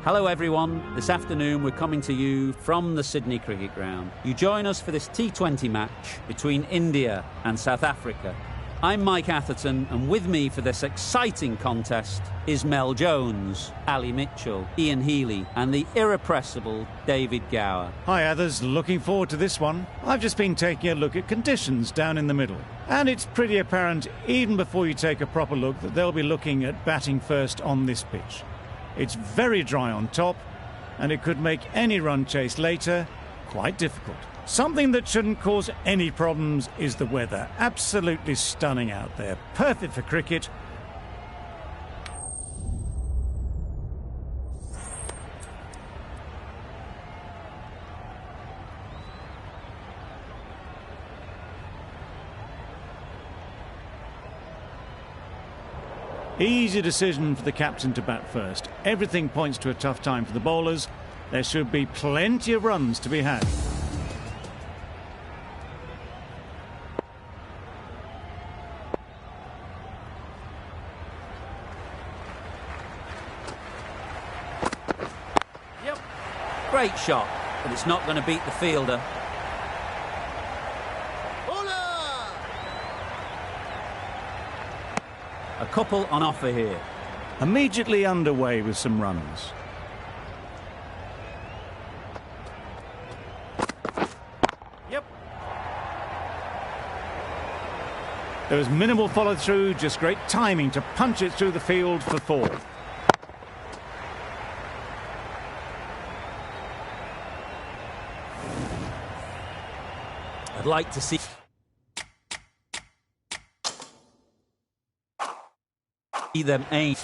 Hello everyone, this afternoon we're coming to you from the Sydney Cricket Ground. You join us for this T20 match between India and South Africa. I'm Mike Atherton, and with me for this exciting contest is Mel Jones, Ali Mitchell, Ian Healy and the irrepressible David Gower. Hi others, looking forward to this one. I've just been taking a look at conditions down in the middle, and it's pretty apparent even before you take a proper look that they'll be looking at batting first on this pitch. It's very dry on top, and it could make any run chase later quite difficult. Something that shouldn't cause any problems is the weather. Absolutely stunning out there. Perfect for cricket. Easy decision for the captain to bat first. Everything points to a tough time for the bowlers. There should be plenty of runs to be had. Yep. Great shot, but it's not going to beat the fielder. A couple on offer here. Immediately underway with some runs. Yep. There was minimal follow-through, just great timing to punch it through the field for 4. I'd like to see them aim.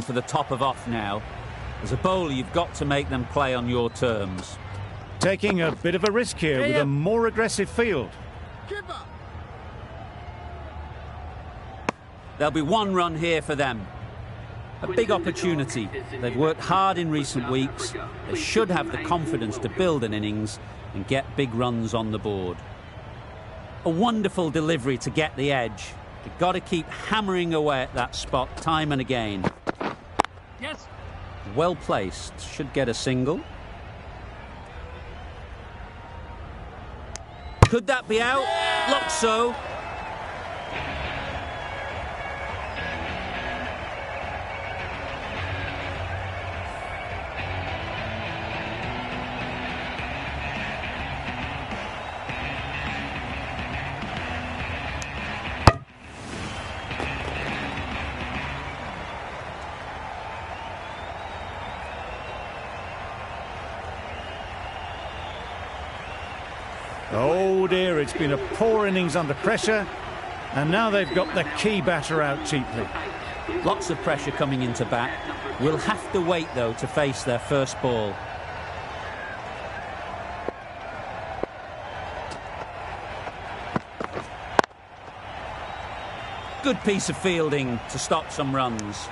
For the top of off now. As a bowler, you've got to make them play on your terms. Taking a bit of a risk here with a more aggressive field. There'll be 1 run here for them. A big opportunity. They've worked hard in recent weeks. They should have the confidence to build an innings and get big runs on the board. A wonderful delivery to get the edge. You've got to keep hammering away at that spot time and again. Yes. Well placed. Should get a single. Could that be out? Looks so. Oh dear, it's been a poor innings under pressure, and now they've got the key batter out cheaply. Lots of pressure coming into bat. We'll have to wait though to face their first ball. Good piece of fielding to stop some runs.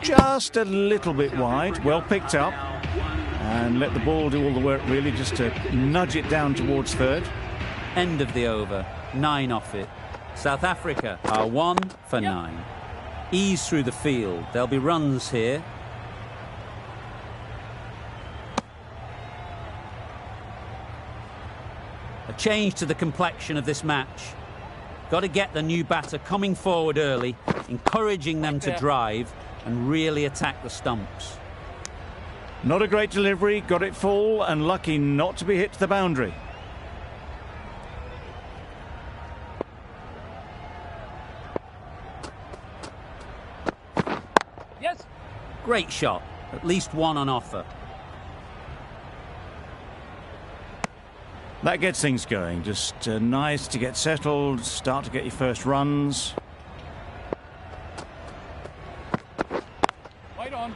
Just a little bit wide, well picked up, and let the ball do all the work really, just to nudge it down towards third. End of the over, 9 off it. South Africa are 1 for 9. Ease through the field, there'll be runs here. A change to the complexion of this match. Got to get the new batter coming forward early, encouraging them to drive and really attack the stumps. Not a great delivery, got it full and lucky not to be hit to the boundary. Yes. Great shot, at least 1 on offer. That gets things going, just nice to get settled, start to get your first runs. Right on.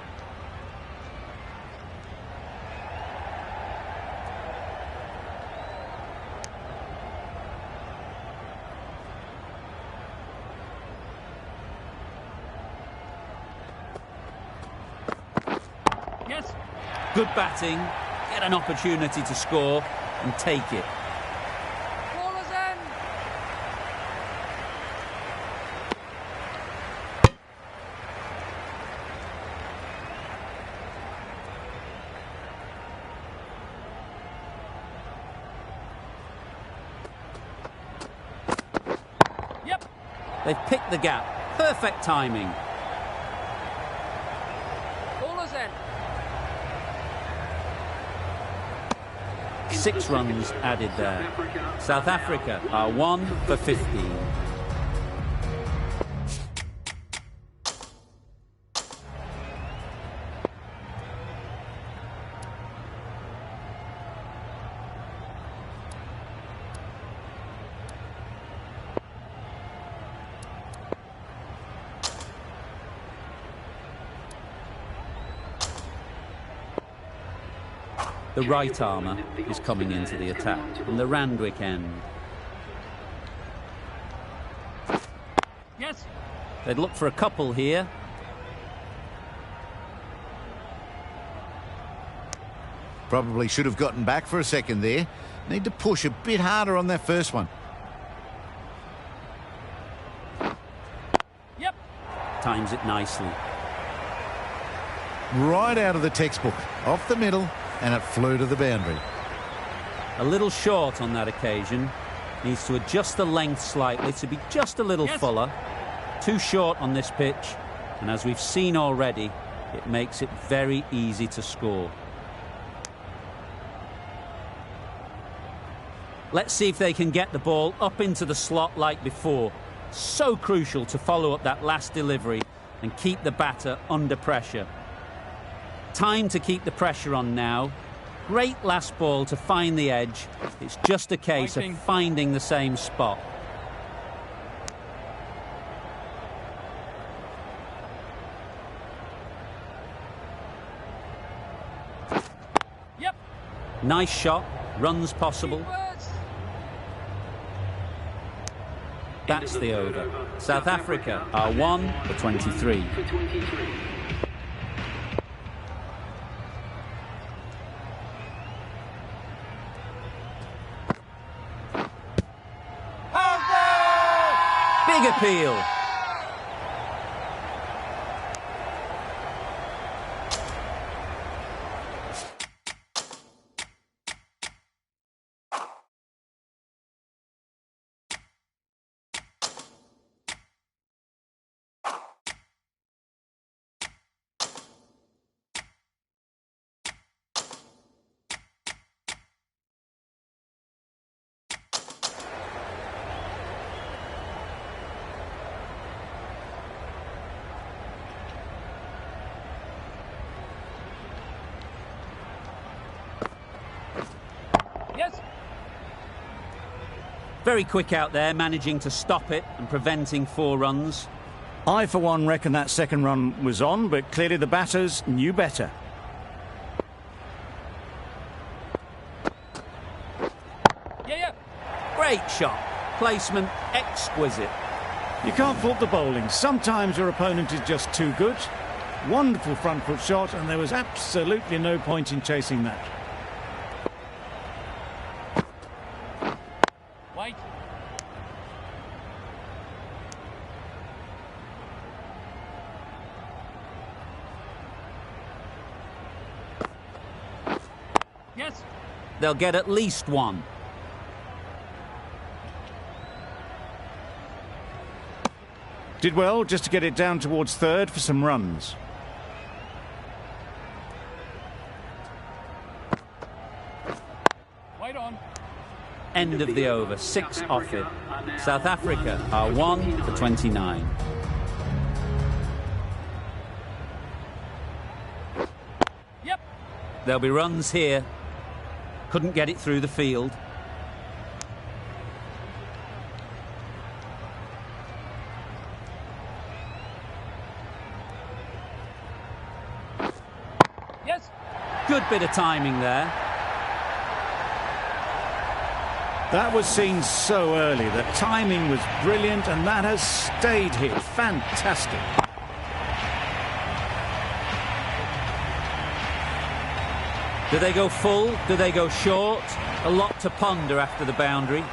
Yes. Good batting, get an opportunity to score and take it. Ball is in. Yep. They've picked the gap. Perfect timing. Ball is in. 6 runs added there. South Africa are 1 for 15. The right armour is coming into the attack from the Randwick end. Yes. They'd look for a couple here. Probably should have gotten back for a second there. Need to push a bit harder on that first one. Yep. Times it nicely. Right out of the textbook, off the middle, and it flew to the boundary. A little short on that occasion. Needs to adjust the length slightly to be just a little fuller. Too short on this pitch, and as we've seen already, it makes it very easy to score. Let's see if they can get the ball up into the slot like before. So crucial to follow up that last delivery and keep the batter under pressure. Time to keep the pressure on now. Great last ball to find the edge. It's just a case of finding the same spot. Yep. Nice shot. Runs possible. That's the over. South Africa are 1 for 23. Big appeal. Yes. Very quick out there, managing to stop it and preventing 4 runs. I, for one, reckon that second run was on, but clearly the batters knew better. Yeah. Great shot. Placement exquisite. You can't fault the bowling. Sometimes your opponent is just too good. Wonderful front foot shot, and there was absolutely no point in chasing that. Wait. Yes. They'll get at least 1. Did well just to get it down towards third for some runs. Wait on. End of the over. 6 off it. South Africa are 1 for 29. Yep. There'll be runs here. Couldn't get it through the field. Yes. Good bit of timing there. That was seen so early. The timing was brilliant, and that has stayed here. Fantastic. Do they go full? Do they go short? A lot to ponder after the boundary.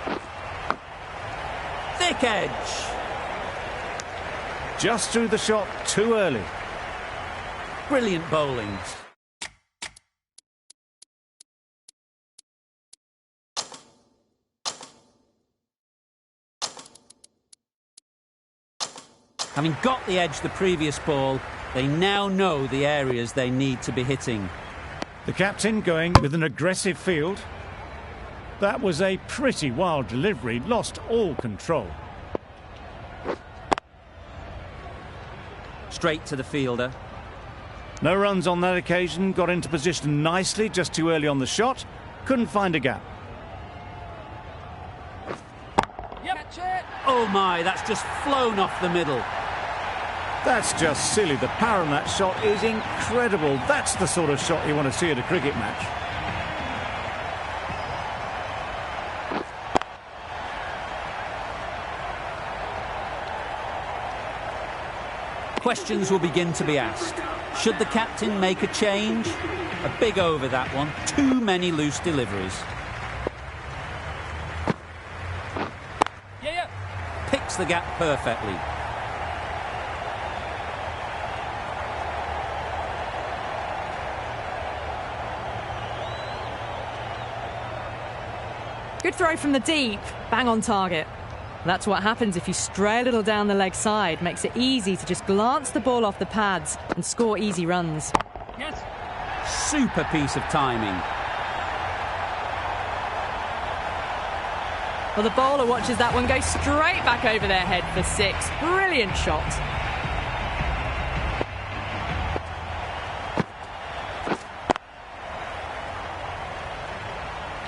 Thick edge. Just threw the shot too early. Brilliant bowling. Having got the edge the previous ball, they now know the areas they need to be hitting. The captain going with an aggressive field. That was a pretty wild delivery, lost all control. Straight to the fielder. No runs on that occasion, got into position nicely, just too early on the shot. Couldn't find a gap. Yep. Catch it. Oh my, that's just flown off the middle. That's just silly. The power on that shot is incredible. That's the sort of shot you want to see at a cricket match. Questions will begin to be asked. Should the captain make a change? A big over that one. Too many loose deliveries. Yeah. Picks the gap perfectly. Good throw from the deep, bang on target. That's what happens if you stray a little down the leg side. Makes it easy to just glance the ball off the pads and score easy runs. Yes. Super piece of timing. Well, the bowler watches that one go straight back over their head for 6. Brilliant shot.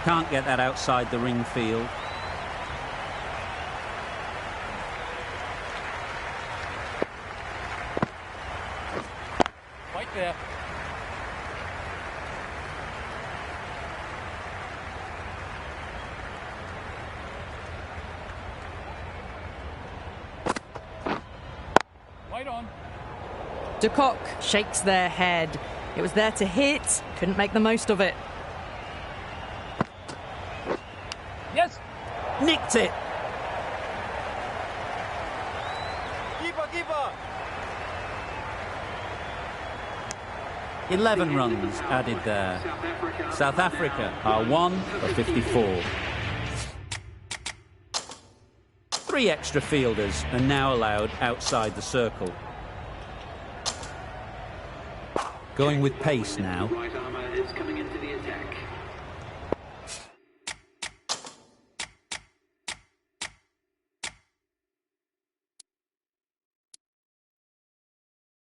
Can't get that outside the ring field. Right there. Right on. De Kock shakes their head. It was there to hit, couldn't make the most of it. Yes. Nicked it. Keeper. 11 runs added there. South Africa are 1 for 54. 3 extra fielders are now allowed outside the circle. Going with pace now. Right armour is coming into the attack.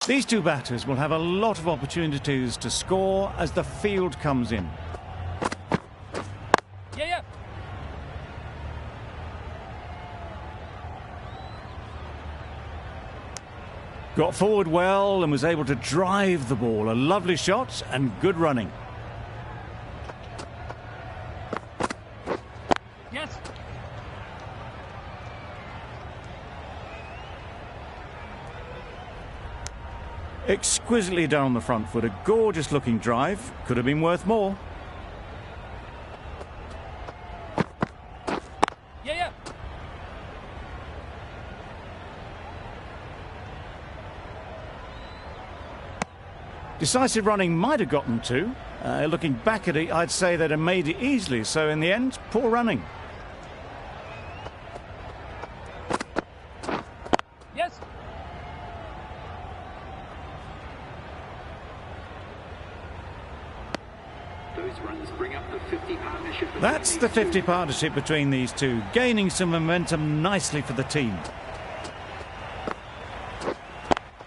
These two batters will have a lot of opportunities to score as the field comes in. Yeah. Got forward well and was able to drive the ball. A lovely shot and good running. Yes. Exquisitely done on the front foot. A gorgeous looking drive. Could have been worth more. Yeah. Decisive running might have gotten 2. Looking back at it, I'd say they'd have made it easily. So in the end, poor running. Yes. Those runs bring up the 50 partnership. That's the 50 partnership between these two, gaining some momentum nicely for the team.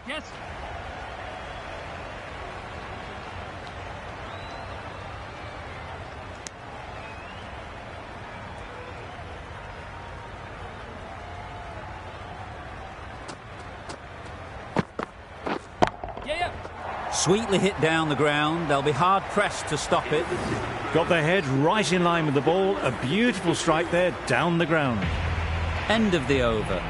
Yes. Yeah. Sweetly hit down the ground. They'll be hard pressed to stop it. Got their head right in line with the ball. A beautiful strike there down the ground. End of the over.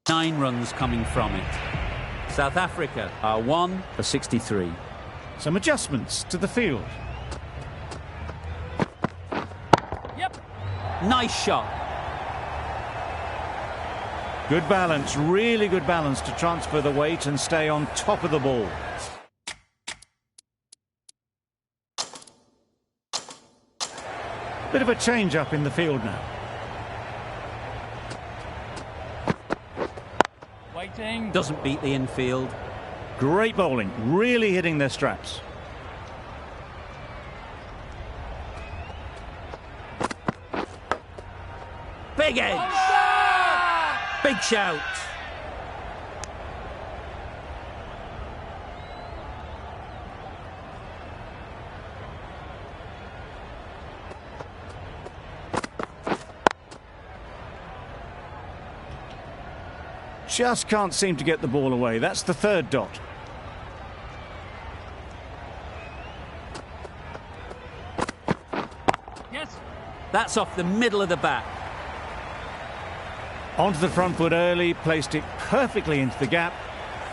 9 runs coming from it. South Africa are 1 for 63. Some adjustments to the field. Yep. Nice shot. Good balance, really good balance to transfer the weight and stay on top of the ball. Bit of a change-up in the field now. Waiting. Doesn't beat the infield. Great bowling, really hitting their straps. Big edge. Big shout. Just can't seem to get the ball away. That's the 3rd dot. Yes. That's off the middle of the bat. Onto the front foot early, placed it perfectly into the gap.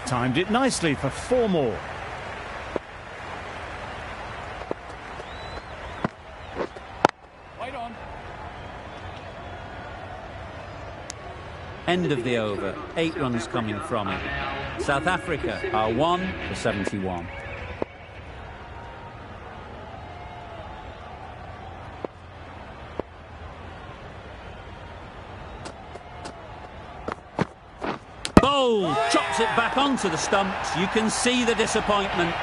Timed it nicely for 4 more. Wait on. End of the over. 8 runs coming from it. South Africa are 1 for 71. Bowl chops it back onto the stumps. You can see the disappointment.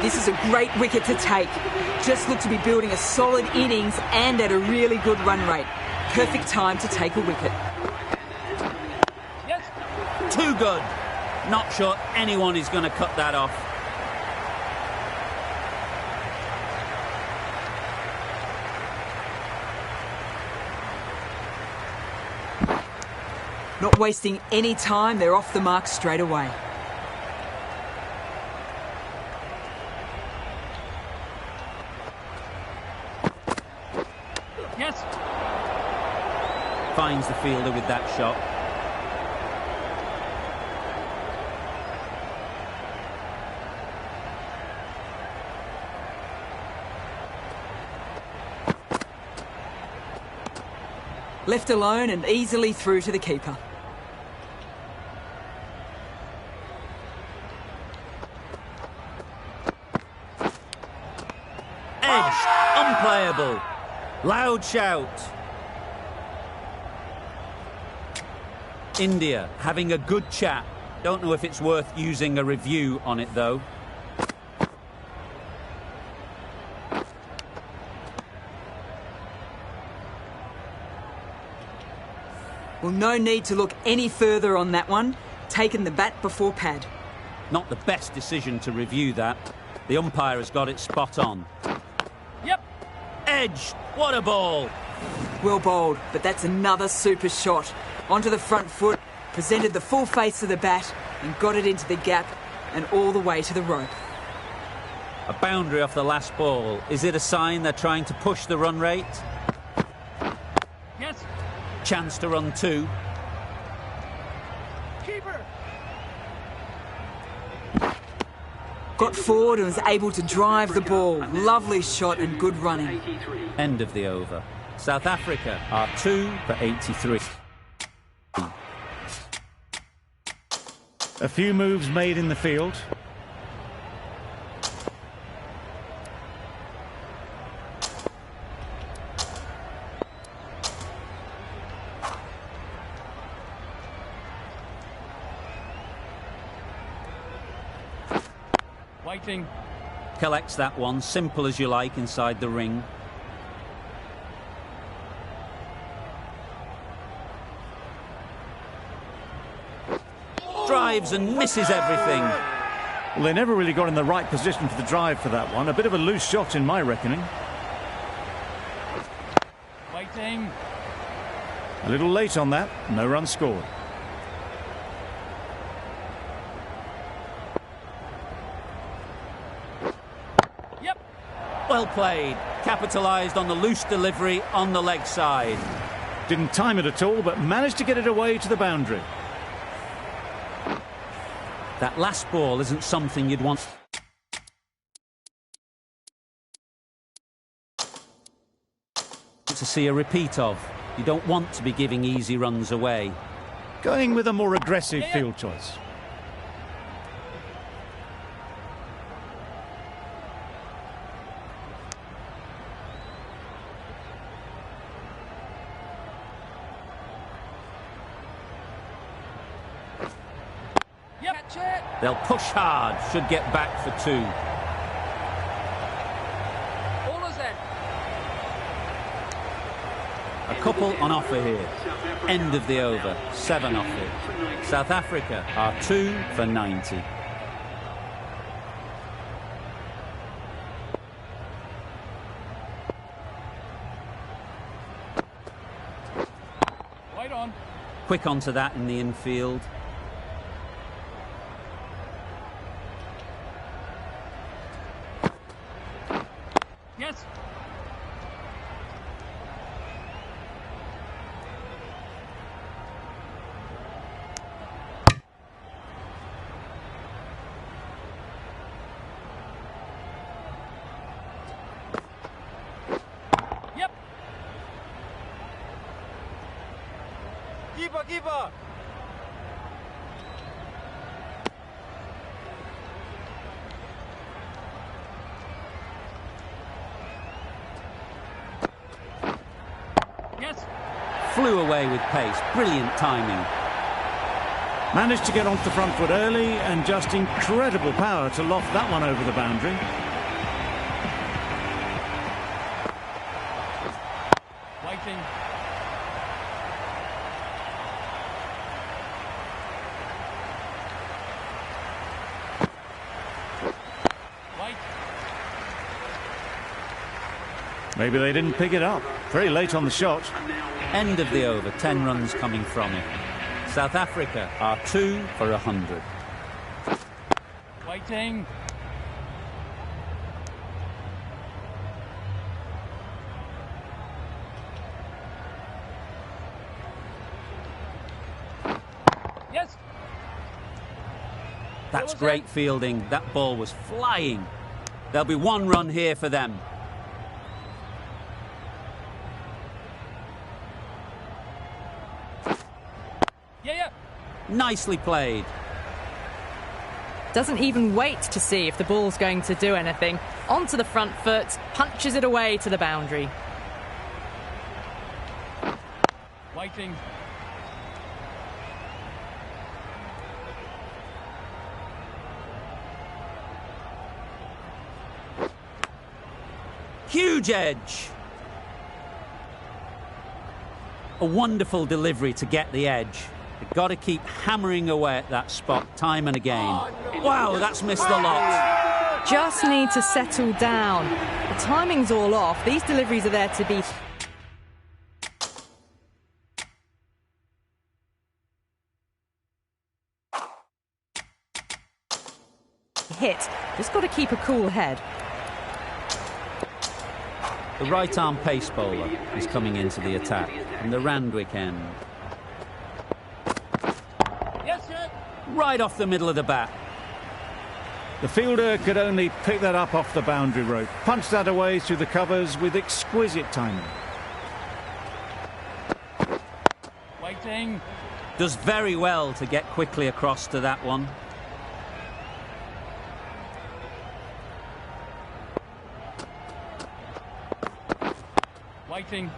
This is a great wicket to take. Just look to be building a solid innings and at a really good run rate. Perfect time to take a wicket. Yes. Too good. Not sure anyone is going to cut that off. Not wasting any time, they're off the mark straight away. Yes. Finds the fielder with that shot. Left alone and easily through to the keeper. Edged. Unplayable. Loud shout. India having a good chat. Don't know if it's worth using a review on it though. Well, no need to look any further on that one. Taken the bat before pad. Not the best decision to review that. The umpire has got it spot on. Yep. Edged. What a ball. Well bowled, but that's another super shot. Onto the front foot, presented the full face of the bat and got it into the gap and all the way to the rope. A boundary off the last ball. Is it a sign they're trying to push the run rate? Yes. Chance to run 2. Keeper. Got forward and was able to drive the ball. Lovely shot and good running. End of the over. South Africa are 2 for 83. A few moves made in the field. Waiting. Collects that one, simple as you like, inside the ring. Drives and misses everything. Well, they never really got in the right position for the drive for that one. A bit of a loose shot in my reckoning. Waiting. A little late on that. No run scored. Well played. Capitalised on the loose delivery on the leg side. Didn't time it at all, but managed to get it away to the boundary. That last ball isn't something you'd want to see a repeat of. You don't want to be giving easy runs away. Going with a more aggressive field choice. They'll push hard, should get back for 2. A couple on offer here. End of the over, 7 offered. South Africa are 2 for 90. Wait on. Quick onto that in the infield. Yes. Yep. Keeper. Yes. Flew away with pace. Brilliant timing. Managed to get onto the front foot early and just incredible power to loft that one over the boundary. Waiting. Wait. Maybe they didn't pick it up. Very late on the shot. End of the over, 10 runs coming from it. South Africa are 2 for 100. Waiting. Yes. That's great fielding. That ball was flying. There'll be 1 run here for them. Yeah. Nicely played. Doesn't even wait to see if the ball's going to do anything. Onto the front foot, punches it away to the boundary. Waiting. Huge edge. A wonderful delivery to get the edge. They've got to keep hammering away at that spot time and again. Wow, that's missed a lot. Just need to settle down. The timing's all off. These deliveries are there to be hit. Just got to keep a cool head. The right-arm pace bowler is coming into the attack from the Randwick end. Yes, sir. Right off the middle of the bat. The fielder could only pick that up off the boundary rope. Punched that away through the covers with exquisite timing. Waiting. Does very well to get quickly across to that one. Waiting.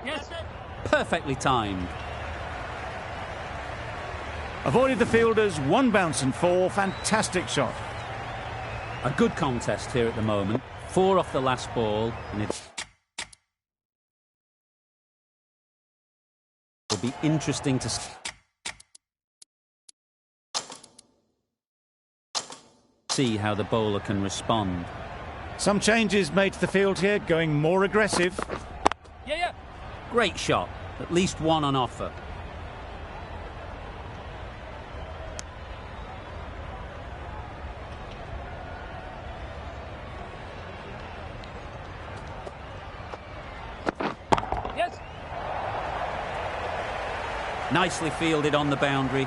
Yes, sir. Perfectly timed. Avoided the fielders, 1 bounce and 4. Fantastic shot. A good contest here at the moment. 4 off the last ball, and it will be interesting to see how the bowler can respond. Some changes made to the field here, going more aggressive. Yeah. Great shot. At least 1 on offer. Yes. Nicely fielded on the boundary.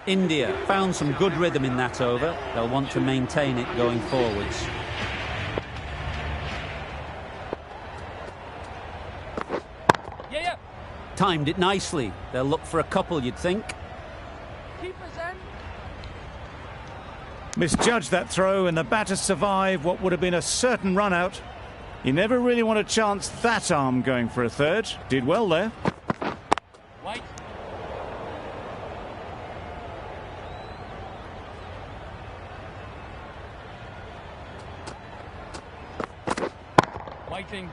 India found some good rhythm in that over. They'll want to maintain it going forwards. Yeah, yeah. Timed it nicely. They'll look for a couple, you'd think. Keeper's end. Misjudged that throw, and the batter survived what would have been a certain run out. You never really want to chance that arm going for a third. Did well there. Wait. Waiting.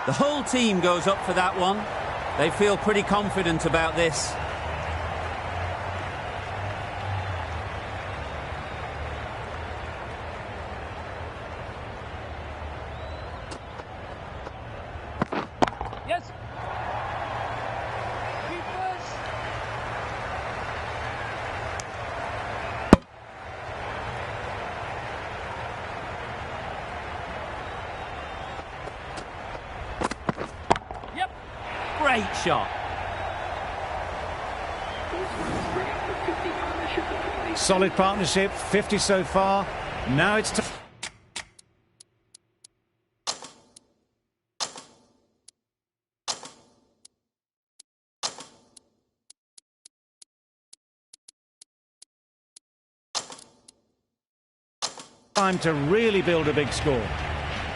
The whole team goes up for that one. They feel pretty confident about this. Yes. Keepers. Yep. Great shot. Solid partnership, 50 so far. Now it's time to really build a big score.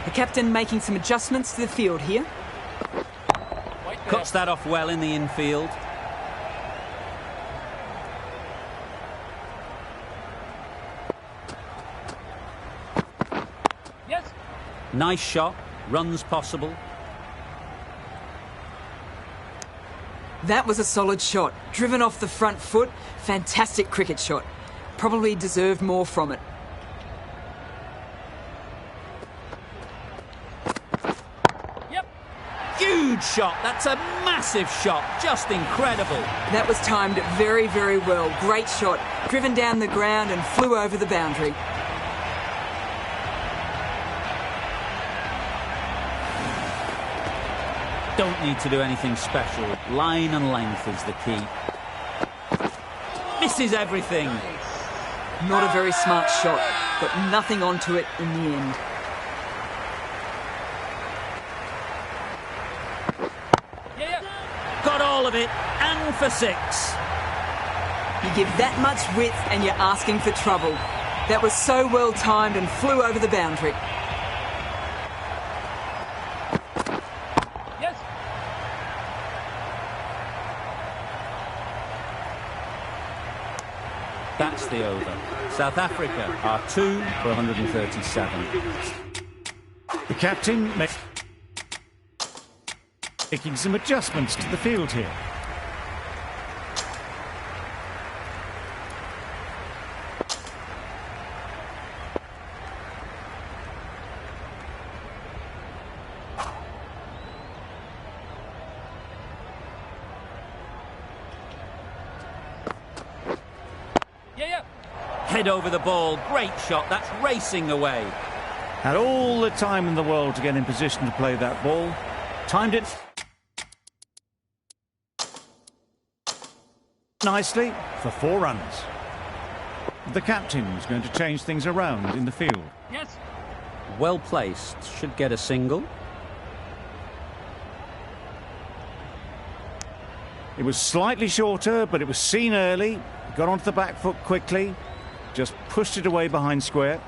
The captain making some adjustments to the field here. Wait there. Cuts that off well in the infield. Yes. Nice shot. Runs possible. That was a solid shot. Driven off the front foot. Fantastic cricket shot. Probably deserved more from it. Yep. Huge shot. That's a massive shot. Just incredible. That was timed very, very well. Great shot. Driven down the ground and flew over the boundary. Don't need to do anything special. Line and length is the key. Misses everything. Not a very smart shot. Got nothing onto it in the end. Yeah, yeah. Got all of it. And for 6. You give that much width and you're asking for trouble. That was so well timed and flew over the boundary. Yes. That's the over. South Africa are 2 for 137. The captain making some adjustments to the field here. Yeah, yeah. Head over the ball. Great shot. That's racing away. Had all the time in the world to get in position to play that ball. Timed it nicely for 4 runs. The captain was going to change things around in the field. Yes. Well placed. Should get a single. It was slightly shorter, but it was seen early. Got onto the back foot quickly. Just pushed it away behind square.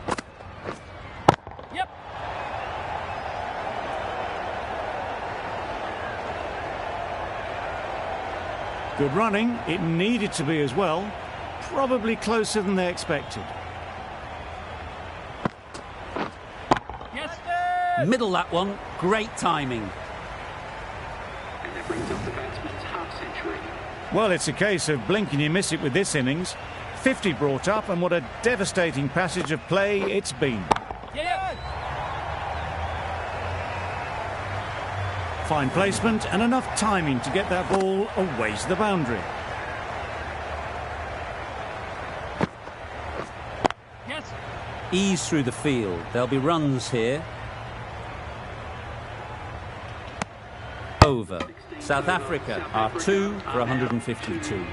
Yep. Good running. It needed to be as well. Probably closer than they expected. Yes. Middle that one. Great timing. And that brings up the batsman's half century. Well, it's a case of blink and you miss it with this innings. 50 brought up, and what a devastating passage of play it's been. Yeah, yeah. fine placement and enough timing to get that ball away to the boundary. Yes. Ease through the field. There'll be runs here. Over. South Africa are 2 for 152.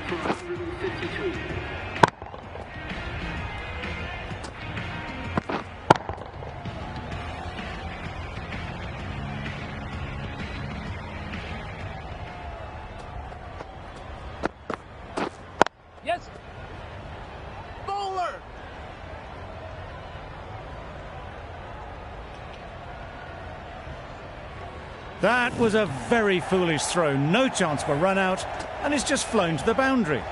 Yes. Bowler! That was a very foolish throw. No chance for run out, and it's just flown to the boundary.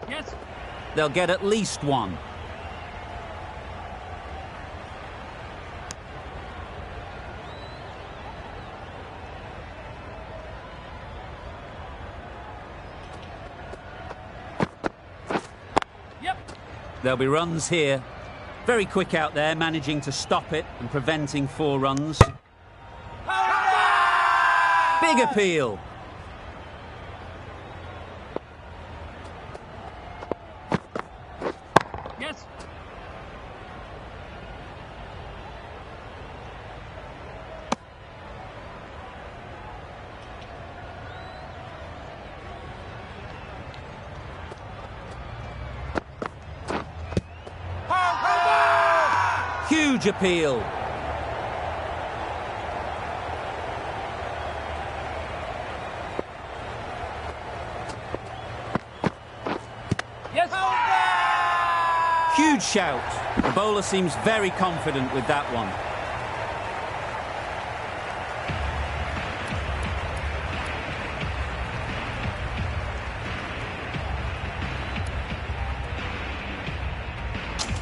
Yes. They'll get at least one. Yep. There'll be runs here. Very quick out there, managing to stop it and preventing 4 runs. Big appeal. Yes. Huge appeal. Yes. Huge shout. The bowler seems very confident with that one.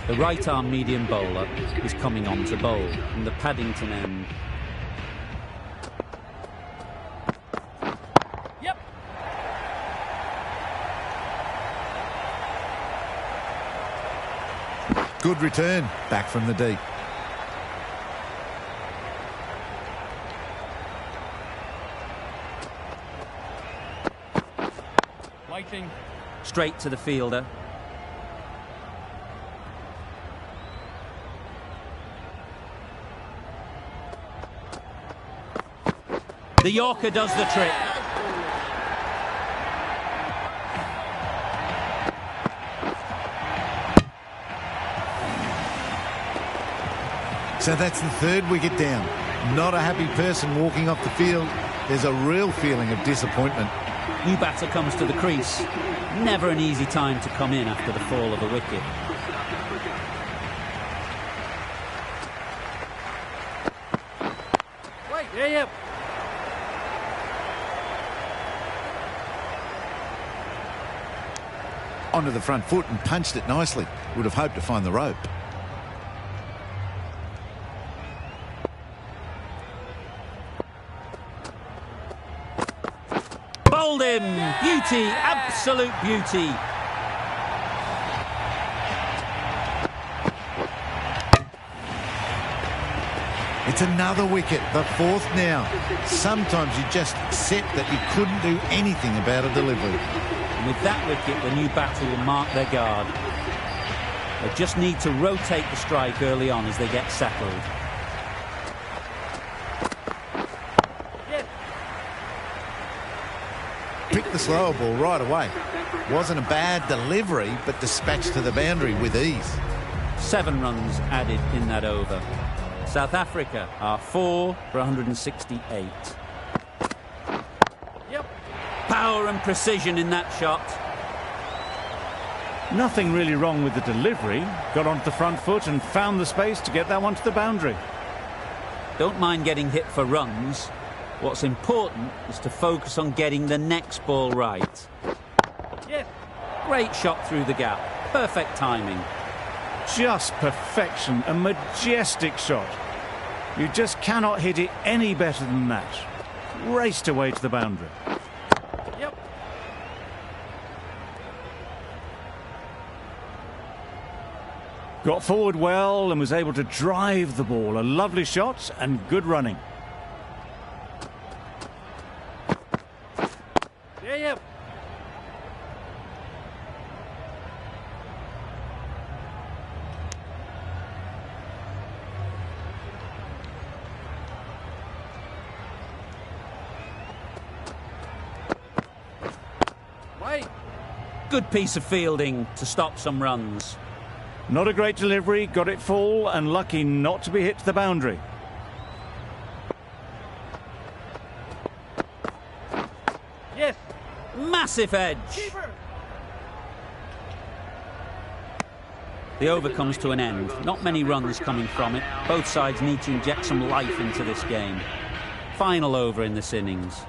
The right-arm medium bowler is coming on to bowl from the Paddington end. Yep. Good return, back from the deep. Waiting. Straight to the fielder. The Yorker does the trick. So that's the 3rd wicket down. Not a happy person walking off the field. There's a real feeling of disappointment. New batter comes to the crease. Never an easy time to come in after the fall of a wicket. Wait. Yeah. Yep. Onto the front foot and punched it nicely. Would have hoped to find the rope. Bowled him! Beauty! Absolute beauty! It's another wicket, the 4th now. Sometimes you just accept that you couldn't do anything about a delivery. And with that wicket, the new batter will mark their guard. They just need to rotate the strike early on as they get settled. Picked the slower ball right away. Wasn't a bad delivery, but dispatched to the boundary with ease. 7 runs added in that over. South Africa are 4 for 168. Yep. Power and precision in that shot. Nothing really wrong with the delivery. Got onto the front foot and found the space to get that one to the boundary. Don't mind getting hit for runs. What's important is to focus on getting the next ball right. Yes. Great shot through the gap. Perfect timing. Just perfection, a majestic shot. You just cannot hit it any better than that. Raced away to the boundary. Got forward well and was able to drive the ball. A lovely shot and good running. Yeah, yeah. Wait. Good piece of fielding to stop some runs. Not a great delivery, got it full and lucky not to be hit to the boundary. Yes. Massive edge. Keeper. The over comes to an end. Not many runs coming from it. Both sides need to inject some life into this game. Final over in this innings.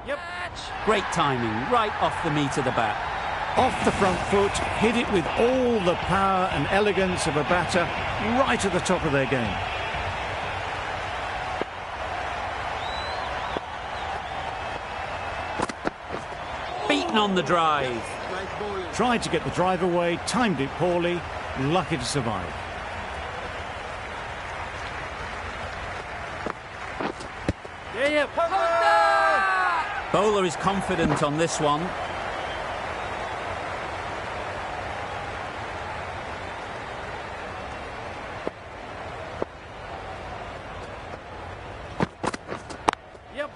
Yep. Great timing, right off the meat of the bat. Off the front foot, hit it with all the power and elegance of a batter, right at the top of their game. Beaten on the drive. Tried to get the drive away, timed it poorly, lucky to survive. Yeah, yeah. Bowler is confident on this one. Yep.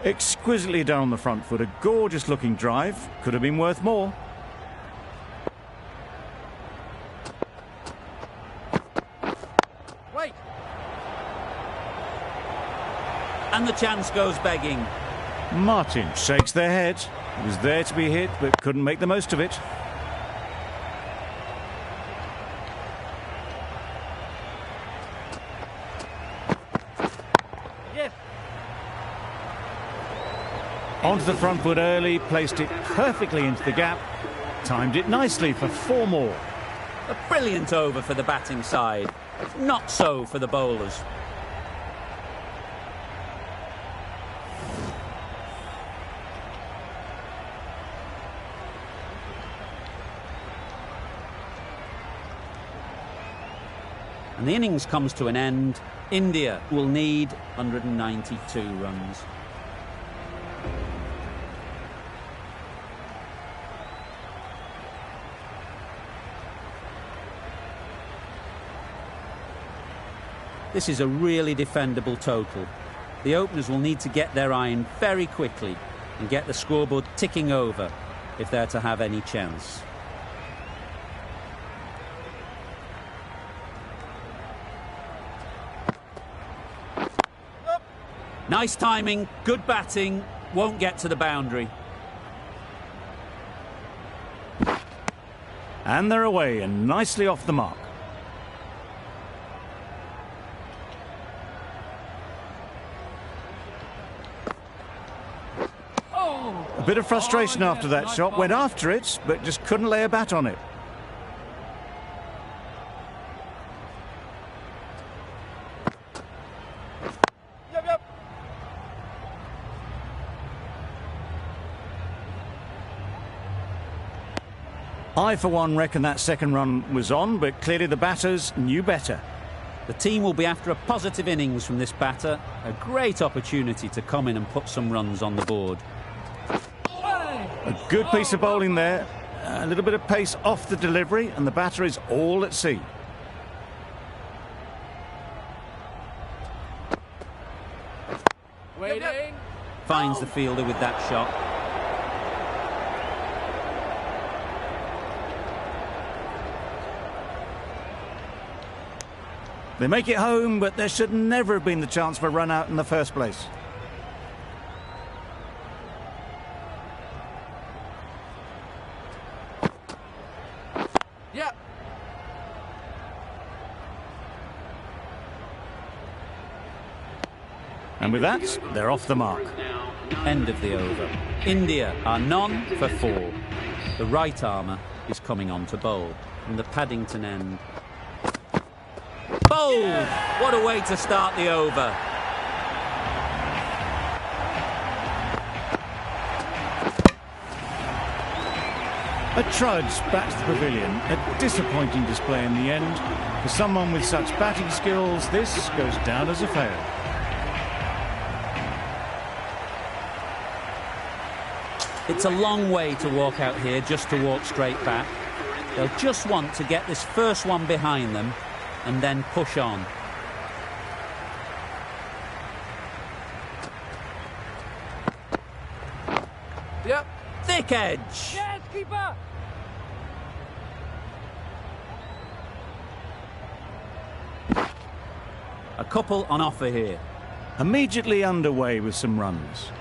Exquisitely done on the front foot, a gorgeous looking drive, could have been worth more. Wait. And the chance goes begging. Martin shakes their head. He was there to be hit, but couldn't make the most of it. Yes. Onto the front foot early, placed it perfectly into the gap, timed it nicely for 4 more. A brilliant over for the batting side. Not so for the bowlers. And the innings comes to an end. India will need 192 runs. This is a really defendable total. The openers will need to get their iron very quickly and get the scoreboard ticking over if they're to have any chance. Nice timing, good batting, won't get to the boundary. And they're away and nicely off the mark. A bit of frustration after that shot, went after it, but just couldn't lay a bat on it. Yep, yep. I, for one, reckon that second run was on, but clearly the batters knew better. The team will be after a positive innings from this batter. A great opportunity to come in and put some runs on the board. A good piece of bowling there. A little bit of pace off the delivery, and the batter is all at sea. Waiting. Finds the fielder with that shot. They make it home, but there should never have been the chance for a run out in the first place. Yeah. And with that, they're off the mark. End of the over. India are none for 4. The right armour is coming on to bowl from the Paddington end. Bowled! What a way to start the over. A trudge back to the pavilion. A disappointing display in the end. For someone with such batting skills, this goes down as a fail. It's a long way to walk out here just to walk straight back. They'll just want to get this first one behind them and then push on. Yep. Thick edge. Yes, keeper. A couple on offer here. Immediately underway with some runs.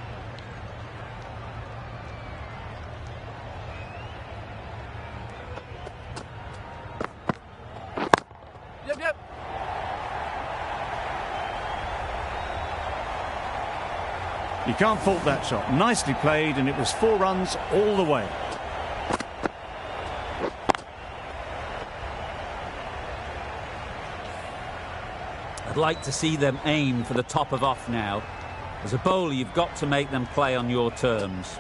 Yep. You can't fault that shot. Nicely played, and it was 4 runs all the way. I'd like to see them aim for the top of off now. As a bowler, you've got to make them play on your terms.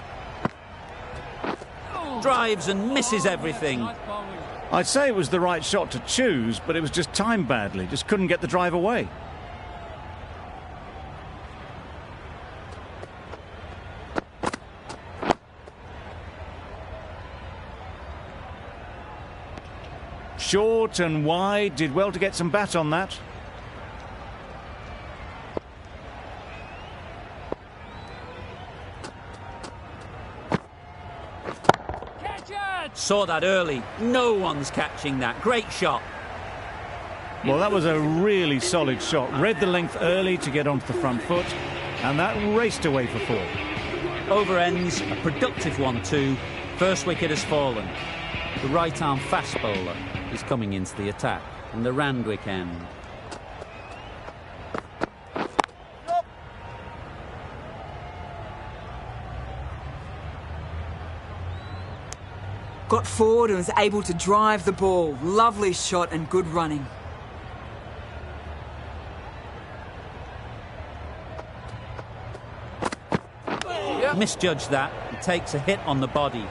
Drives and misses everything. Nice bowling. I'd say it was the right shot to choose, but it was just timed badly. Just couldn't get the drive away. Short and wide, did well to get some bat on that. Catch it. Saw that early. No one's catching that. Great shot. Well, that was a really solid shot. Read the length early to get onto the front foot, and that raced away for 4. Over ends, a productive one too. First wicket has fallen. The right-arm fast bowler is coming into the attack, and the Randwick end. Got forward and was able to drive the ball. Lovely shot and good running. Misjudged that. He takes a hit on the body.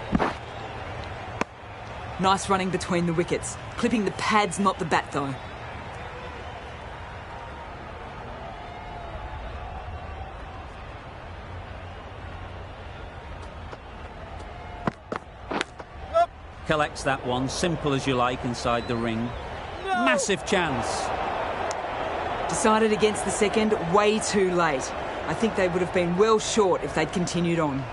Nice running between the wickets. Clipping the pads, not the bat though. Collects that one, simple as you like, inside the ring. Massive chance. Decided against the second, way too late. I think they would have been well short if they'd continued on.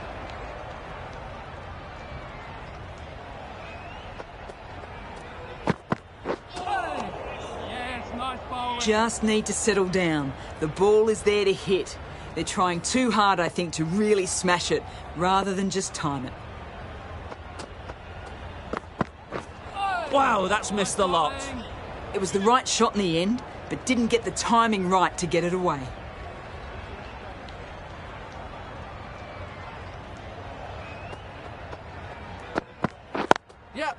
Yes, nice bowling. Just need to settle down. The ball is there to hit. They're trying too hard, I think, to really smash it, rather than just time it. Wow, that's missed the lot. It was the right shot in the end, but didn't get the timing right to get it away. Yep.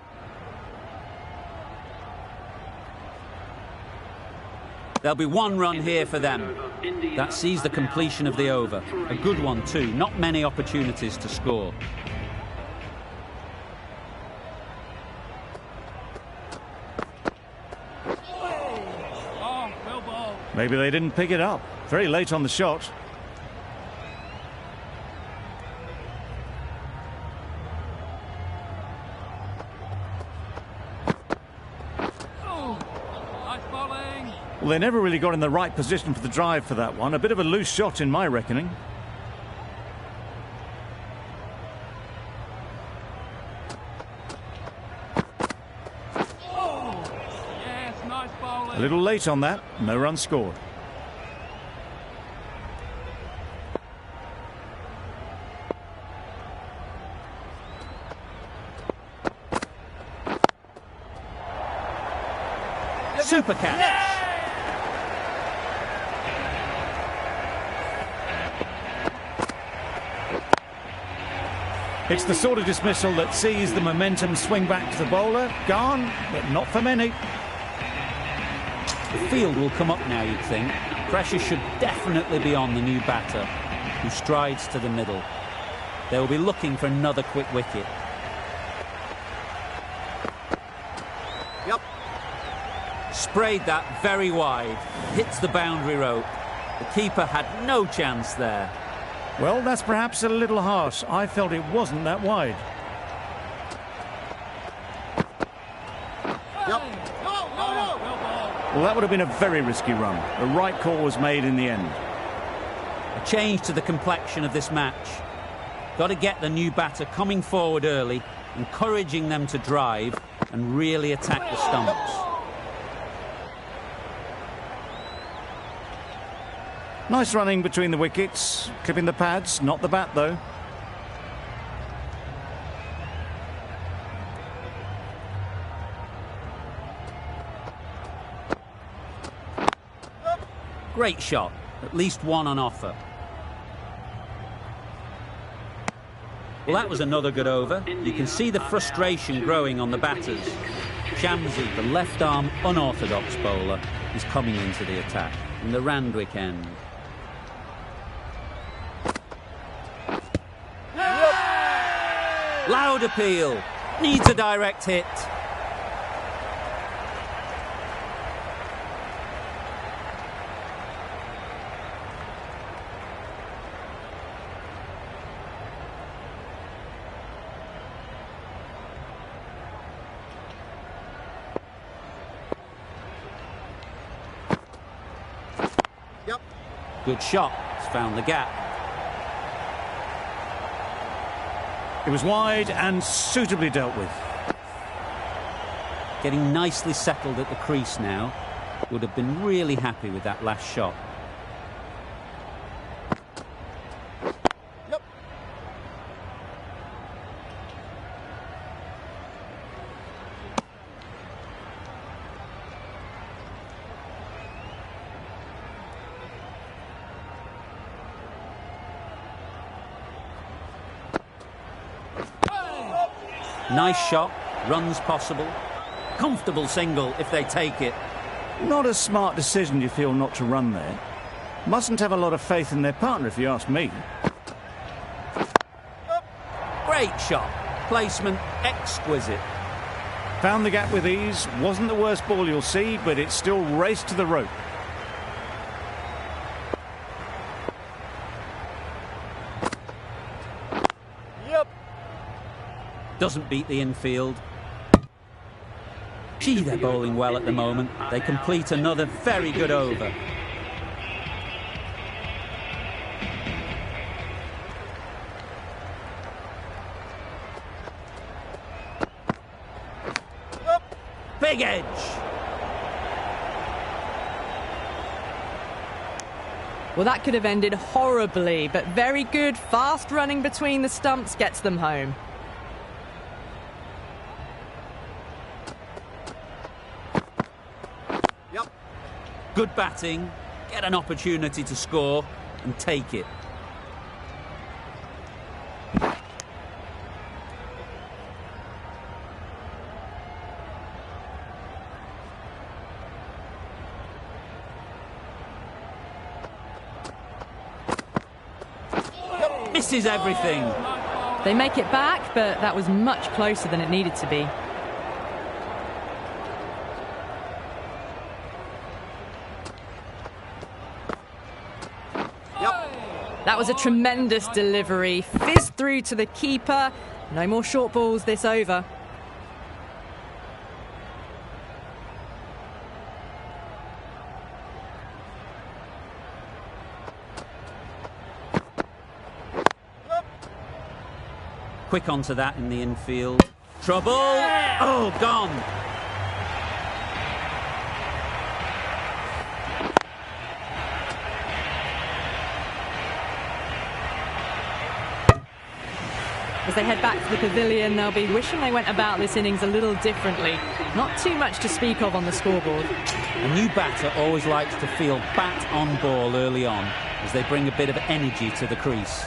There'll be 1 run here for them. That sees the completion of the over. A good one too. Not many opportunities to score. Oh, well bowled. Maybe they didn't pick it up. Very late on the shot. Nice bowling. Well, they never really got in the right position for the drive for that one. A bit of a loose shot in my reckoning. Yes, nice bowling. A little late on that. No run scored. Super catch. It's the sort of dismissal that sees the momentum swing back to the bowler. Gone, but not for many. The field will come up now, you'd think. Pressure should definitely be on the new batter, who strides to the middle. They will be looking for another quick wicket. Sprayed that very wide. Hits the boundary rope. The keeper had no chance there. Well, that's perhaps a little harsh. I felt it wasn't that wide. Well, that would have been a very risky run. The right call was made in the end. A change to the complexion of this match. Got to get the new batter coming forward early, encouraging them to drive and really attack the stumps. Nice running between the wickets, clipping the pads, not the bat though. Great shot, at least one on offer. Well, that was another good over. You can see the frustration growing on the batters. Shamsi, the left-arm unorthodox bowler, is coming into the attack in the Randwick end. Loud appeal. Needs a direct hit. Good shot. It's found the gap. It was wide and suitably dealt with. Getting nicely settled at the crease now. Would have been really happy with that last shot. Nice shot, runs possible. Comfortable single if they take it. Not a smart decision, you feel, not to run there. Mustn't have a lot of faith in their partner, if you ask me. Great shot. Placement exquisite. Found the gap with ease. Wasn't the worst ball you'll see, but it still raced to the rope. Doesn't beat the infield. Gee, they're bowling well at the moment. They complete another very good over. Big edge. Well, that could have ended horribly, but very good, fast running between the stumps gets them home. Good batting, get an opportunity to score and take it. Misses everything. They make it back, but that was much closer than it needed to be. That was a tremendous delivery. Fizzed through to the keeper. No more short balls this over. Quick onto that in the infield. Trouble. Oh, gone. As they head back to the pavilion, they'll be wishing they went about this innings a little differently. Not too much to speak of on the scoreboard. A new batter always likes to feel bat on ball early on as they bring a bit of energy to the crease.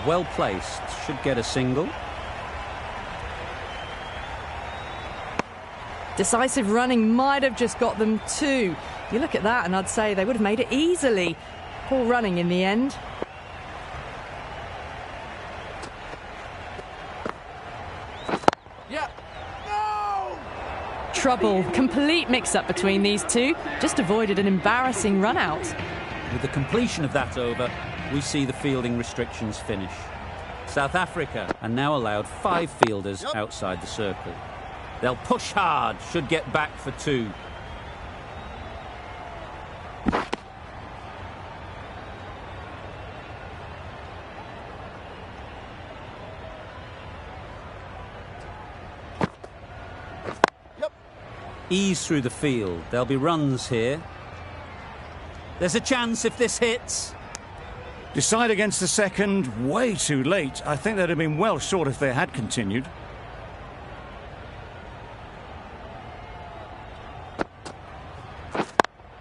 Well placed, should get a single. Decisive running might have just got them two. You look at that and I'd say they would have made it easily. Poor running in the end. trouble. Complete mix-up between these two. Just avoided an embarrassing run-out. With the completion of that over, we see the fielding restrictions finish. South Africa are now allowed 5 fielders outside the circle. They'll push hard, should get back for 2. Ease through the field. There'll be runs here. There's a chance if this hits. Decide against the second, way too late. I think they'd have been well short if they had continued.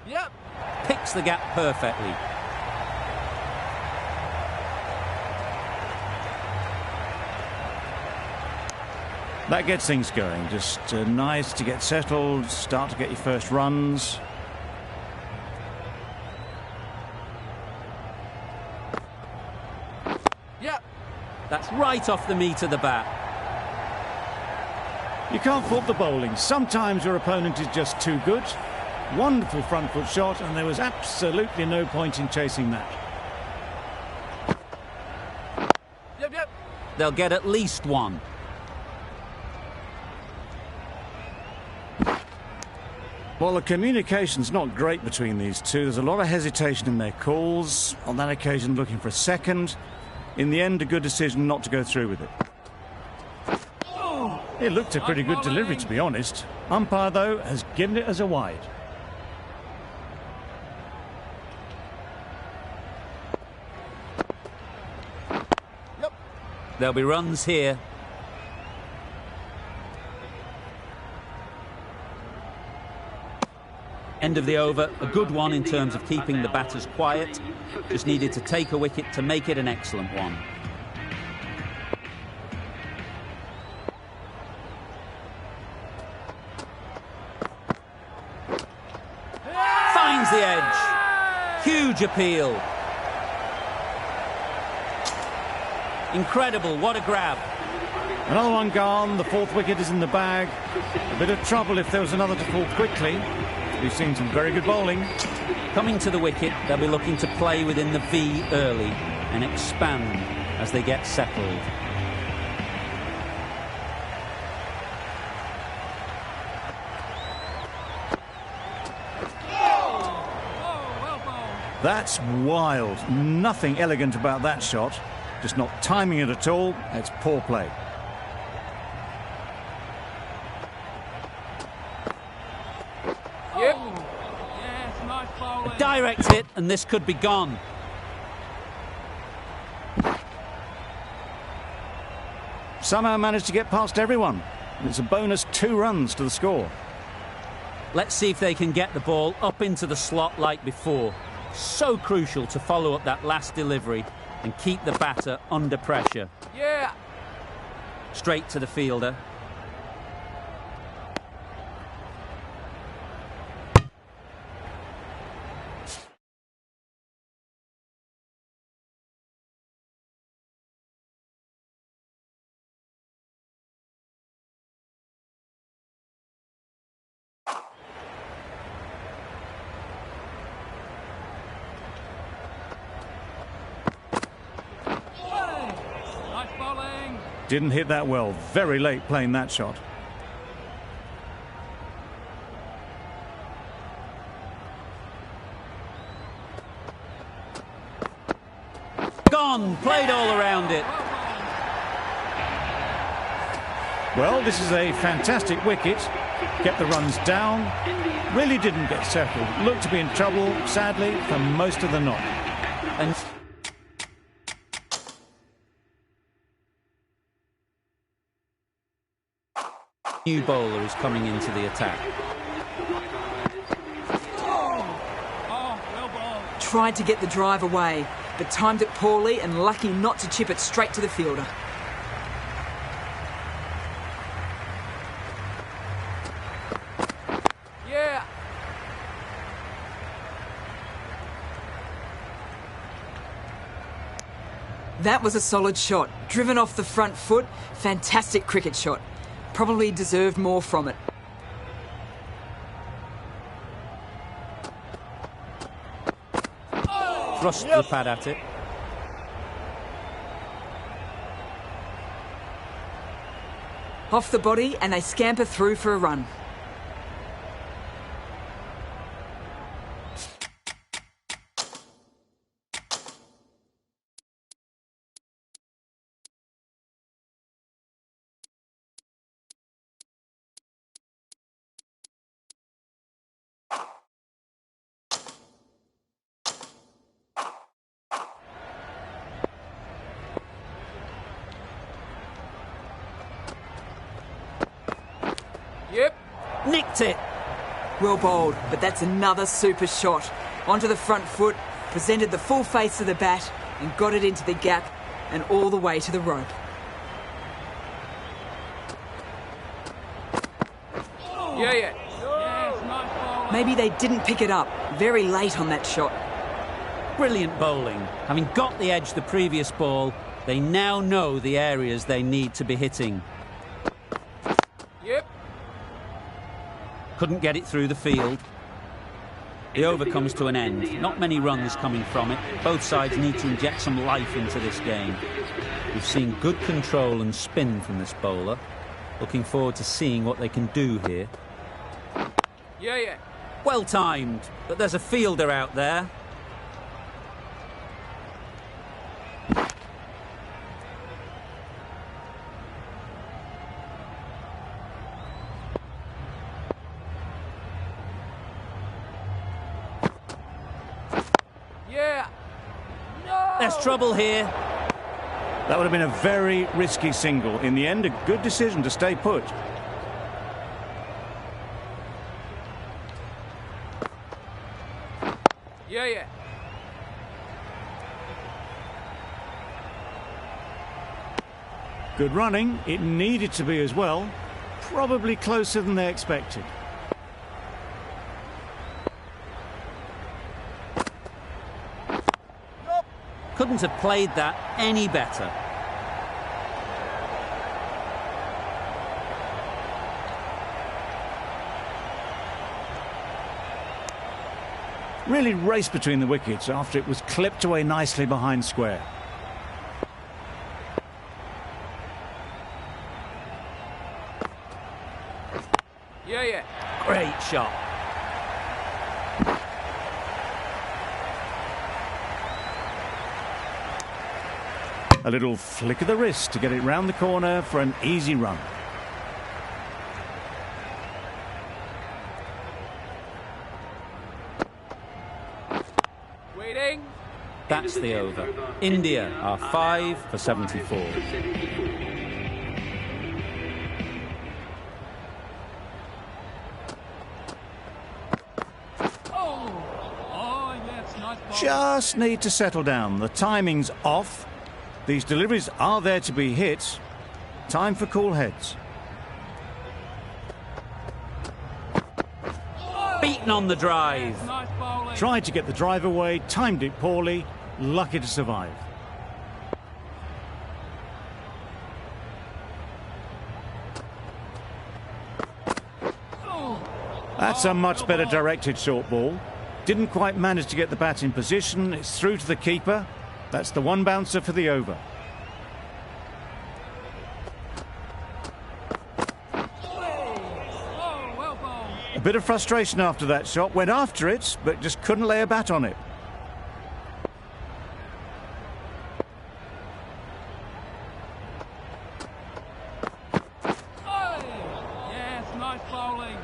Yep. Picks the gap perfectly. That gets things going. Just nice to get settled, start to get your first runs. Yep. That's right off the meat of the bat. You can't fault the bowling. Sometimes your opponent is just too good. Wonderful front foot shot, and there was absolutely no point in chasing that. Yep. They'll get at least 1. Well, the communication's not great between these two. There's a lot of hesitation in their calls. On that occasion, looking for a second. In the end, a good decision not to go through with it. It looked a pretty good delivery, to be honest. Umpire, though, has given it as a wide. There'll be runs here. End of the over, a good one in terms of keeping the batters quiet. Just needed to take a wicket to make it an excellent one. Finds the edge. Huge appeal. Incredible, what a grab. Another one gone, the 4th wicket is in the bag. A bit of trouble if there was another to fall quickly. We've seen some very good bowling. Coming to the wicket, they'll be looking to play within the V early and expand as they get settled. That's wild. Nothing elegant about that shot. Just not timing it at all. It's poor play. A direct hit, and this could be gone. Somehow managed to get past everyone. It's a bonus 2 runs to the score. Let's see if they can get the ball up into the slot like before. So crucial to follow up that last delivery and keep the batter under pressure. Yeah. Straight to the fielder. Didn't hit that well. Very late playing that shot. Gone. Played all around it. Well, this is a fantastic wicket. Get the runs down. Really didn't get settled. Looked to be in trouble, sadly, for most of the knock. And new bowler is coming into the attack. Tried to get the drive away, but timed it poorly and lucky not to chip it straight to the fielder. Yeah. That was a solid shot. Driven off the front foot. Fantastic cricket shot. Probably deserved more from it. thrust the pad at it. Off the body and they scamper through for a run. Yep. Nicked it. Well bowled, but that's another super shot. Onto the front foot, presented the full face of the bat and got it into the gap and all the way to the rope. Yeah. Yes, nice bowling. Maybe they didn't pick it up. Very late on that shot. Brilliant bowling. Having got the edge the previous ball, they now know the areas they need to be hitting. Yep. Couldn't get it through the field. The over comes to an end. Not many runs coming from it. Both sides need to inject some life into this game. We've seen good control and spin from this bowler. Looking forward to seeing what they can do here. Yeah. Well timed, but there's a fielder out there. Yeah. No. There's trouble here. That would have been a very risky single. In the end, a good decision to stay put. Yeah. Good running. It needed to be as well. Probably closer than they expected. Couldn't have played that any better. Really raced between the wickets after it was clipped away nicely behind square. Yeah. Great shot. A little flick of the wrist to get it round the corner for an easy run. Waiting. That's the over. India are 5 for 74. Oh, yes, nice ball. Just need to settle down. The timing's off. These deliveries are there to be hit. Time for cool heads. Beaten on the drive. Yes, nice bowling. Tried to get the drive away, timed it poorly, lucky to survive. That's a much better directed short ball. Didn't quite manage to get the bat in position. It's through to the keeper. That's the one bouncer for the over. Oh, well bowled. A bit of frustration after that shot. Went after it, but just couldn't lay a bat on it. Yes, nice bowling.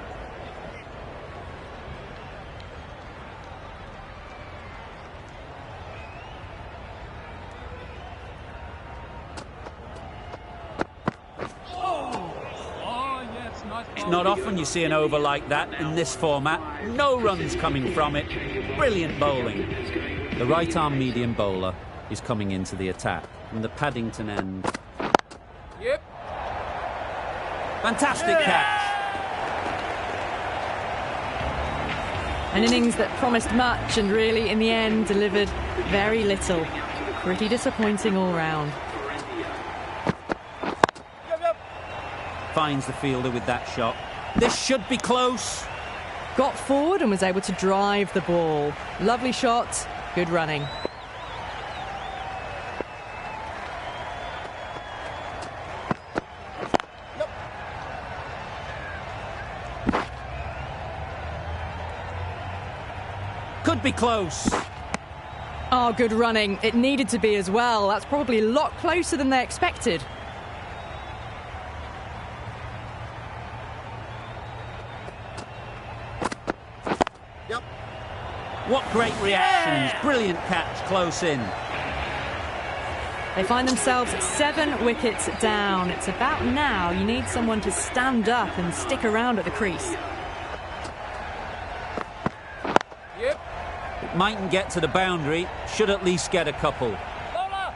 Oh, yes, nice It's bowling. not often you see an over like that in this format. No runs coming from it. Brilliant bowling. The right-arm medium bowler is coming into the attack from the Paddington end. Yep. Fantastic catch. An innings that promised much and really, in the end, delivered very little. Pretty disappointing all round. Finds the fielder with that shot. This should be close. Got forward and was able to drive the ball. Lovely shot, good running. be close. Oh, good running. It needed to be as well. That's probably a lot closer than they expected. Yep. What great reactions. Brilliant catch close in. They find themselves 7 wickets down. It's about now you need someone to stand up and stick around at the crease. Yep. It mightn't get to the boundary. Should at least get a couple. Bowler.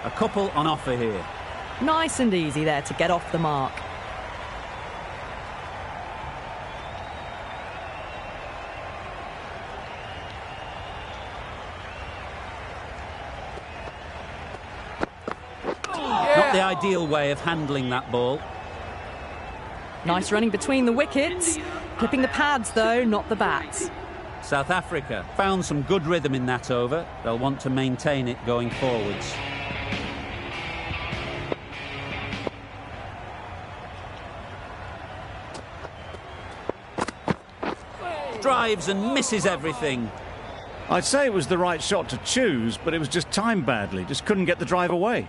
A couple on offer here. Nice and easy there to get off the mark. Not the ideal way of handling that ball. Nice running between the wickets. Clipping the pads, though, not the bats. South Africa found some good rhythm in that over. They'll want to maintain it going forwards. Drives and misses everything. I'd say it was the right shot to choose, but it was just timed badly. Just couldn't get the drive away.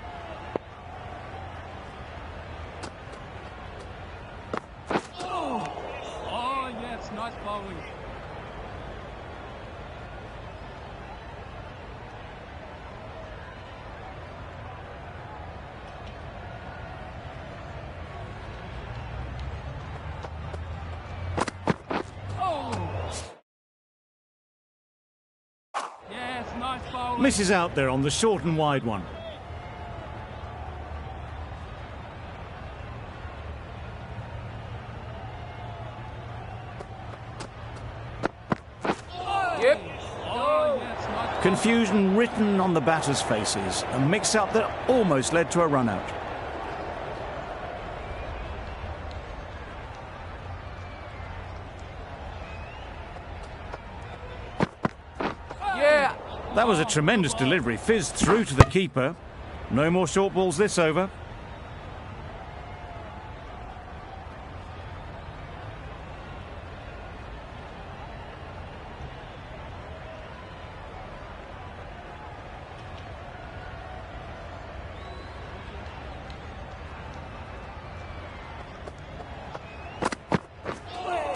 Oh, yes, nice bowling. Yes, nice bowling. Misses out there on the short and wide one. Yep. Oh, yes, nice. Confusion written on the batters' faces. A mix-up that almost led to a run-out. Yeah. That was a tremendous delivery. Fizzed through to the keeper. No more short balls this over.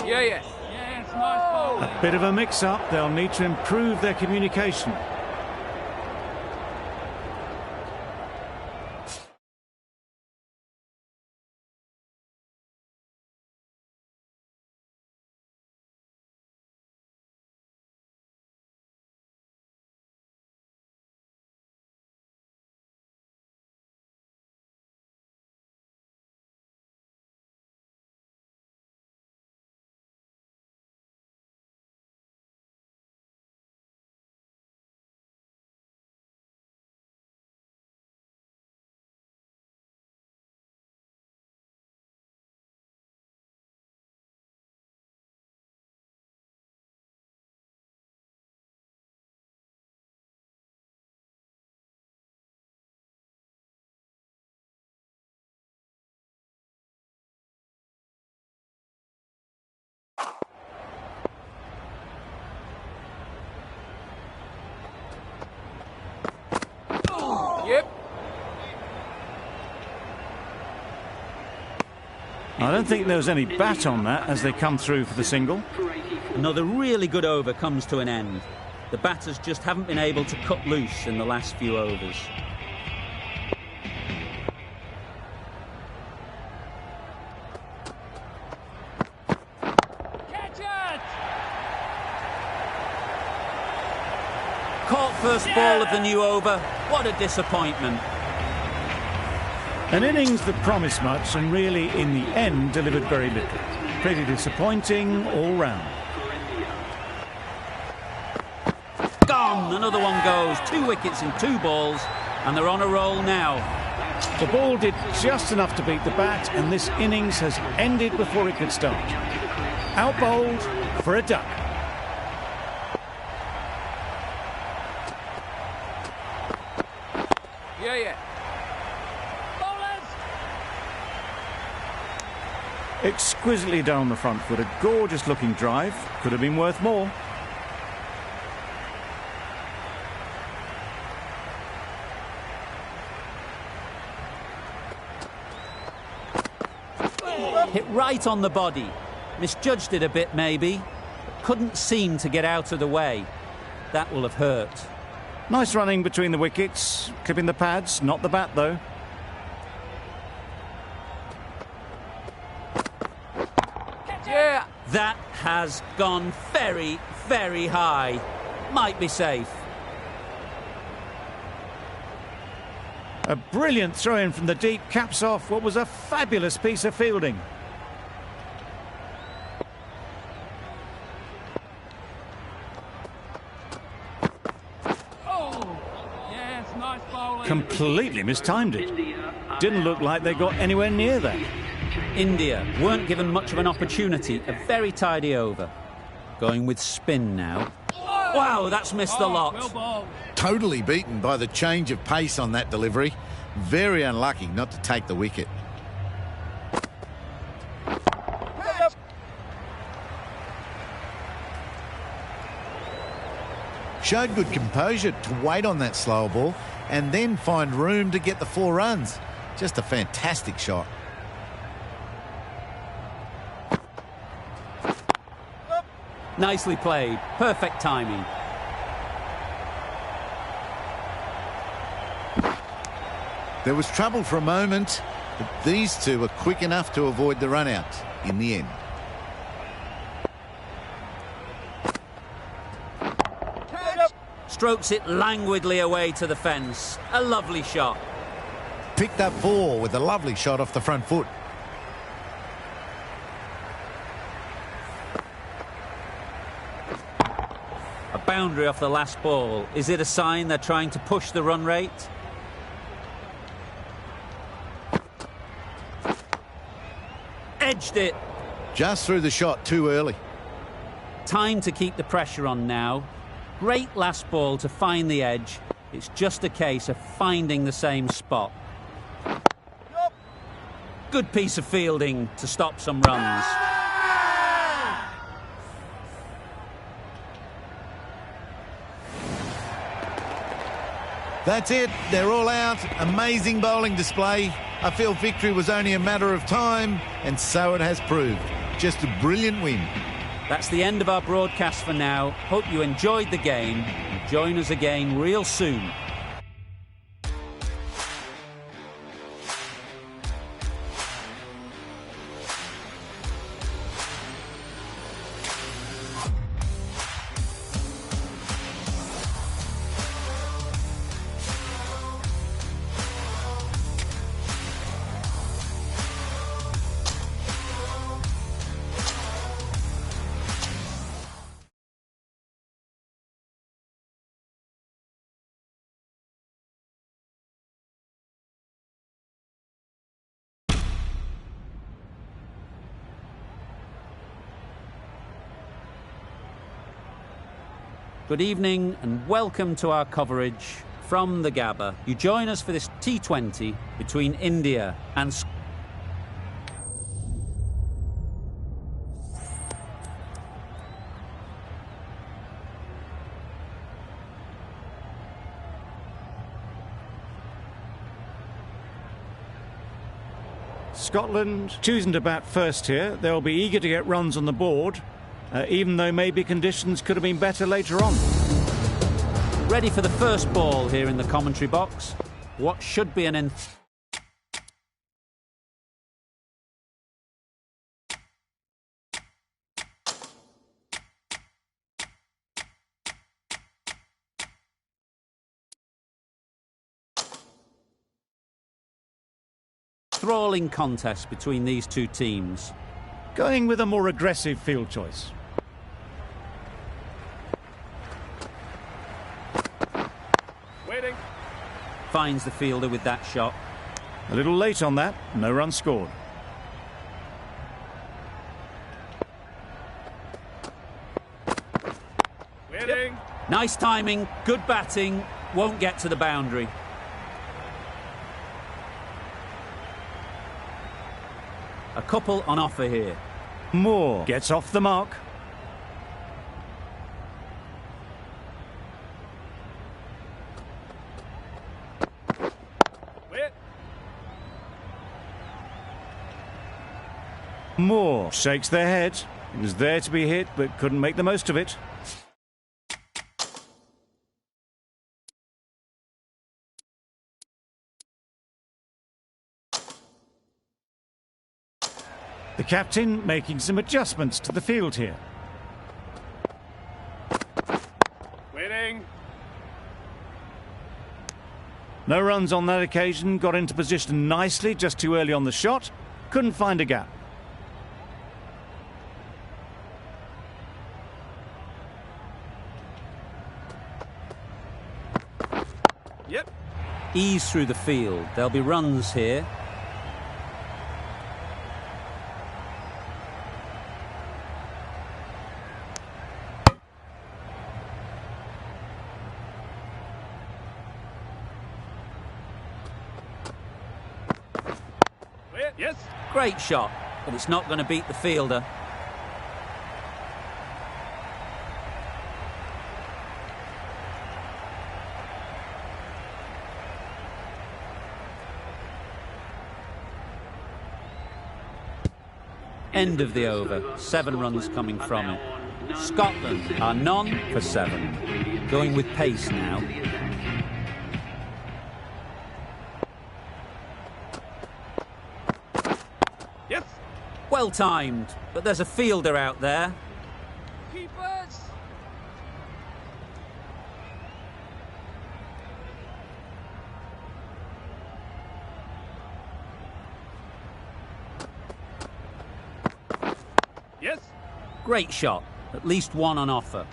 Yeah, yeah. Yes, nice bowling. A bit of a mix-up. They'll need to improve their communication. Yep. I don't think there was any bat on that as they come through for the single. Another really good over comes to an end. The batters just haven't been able to cut loose in the last few overs. Catch it. Caught first ball of the new over. What a disappointment. An innings that promised much and really, in the end, delivered very little. Pretty disappointing all round. Gone. Another one goes. 2 wickets in 2 balls, and they're on a roll now. The ball did just enough to beat the bat, and this innings has ended before it could start. Out bowled for a duck. Yeah, yeah. Bowlers. Exquisitely done on the front foot. A gorgeous looking drive. Could have been worth more. Hit right on the body. Misjudged it a bit maybe. Couldn't seem to get out of the way. That will have hurt. Nice running between the wickets. Clipping the pads, not the bat though. Yeah. That has gone very, very high. Might be safe. A brilliant throw-in from the deep caps off what was a fabulous piece of fielding. Oh. Yes, nice bowling. Completely mistimed it. Didn't look like they got anywhere near that. India weren't given much of an opportunity. A very tidy over. Going with spin now. Wow, that's missed the lot. Well bowled. Totally beaten by the change of pace on that delivery. Very unlucky not to take the wicket. Showed good composure to wait on that slow ball and then find room to get the 4 runs. Just a fantastic shot. Nicely played. Perfect timing. There was trouble for a moment, but these two were quick enough to avoid the run out in the end. Strokes it languidly away to the fence. A lovely shot. Picked up 4 with a lovely shot off the front foot. A boundary off the last ball. Is it a sign they're trying to push the run rate? Edged it. Just threw the shot too early. Time to keep the pressure on now. Great last ball to find the edge. It's just a case of finding the same spot. Good piece of fielding to stop some runs. That's it. They're all out. Amazing bowling display. I feel victory was only a matter of time, and so it has proved. Just a brilliant win. That's the end of our broadcast for now. Hope you enjoyed the game. And join us again real soon. Good evening and welcome to our coverage from the Gabba. You join us for this T20 between India and Scotland choosing to bat first here. They'll be eager to get runs on the board, even though maybe conditions could have been better later on. ready for the first ball here in the commentary box. What should be an enthralling contest between these two teams. Going with a more aggressive field choice. Waiting. Finds the fielder with that shot. A little late on that, no run scored. Waiting. Nice timing, good batting, won't get to the boundary. A couple on offer here. Moore gets off the mark. Wait. Moore shakes their head. He was there to be hit, but couldn't make the most of it. The captain making some adjustments to the field here. Waiting. No runs on that occasion, got into position nicely, just too early on the shot. Couldn't find a gap. Yep. Ease through the field. There'll be runs here. Wait. Yes. Great shot, but it's not going to beat the fielder. End of the over. 7 runs coming from it. Scotland are none for 7. Going with pace now. Yes. Well timed, but there's a fielder out there. Keepers. Yes. Great shot. At least one on offer.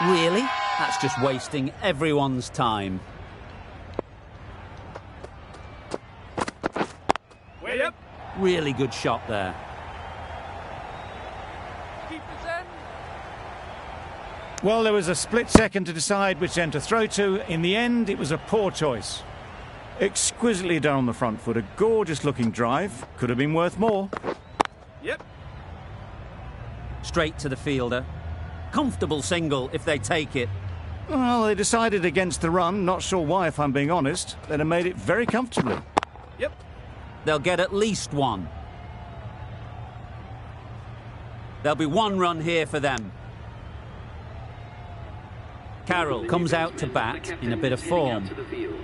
Really? That's just wasting everyone's time. Wait up. Really good shot there. Keepers in. Well, there was a split second to decide which end to throw to. In the end, it was a poor choice. Exquisitely done on the front foot. A gorgeous looking drive. Could have been worth more. Yep. Straight to the fielder. Comfortable single if they take it. Well, they decided against the run. Not sure why, if I'm being honest. They'd have made it very comfortably. Yep. They'll get at least one. There'll be 1 run here for them. Carroll comes out to bat in a bit of form,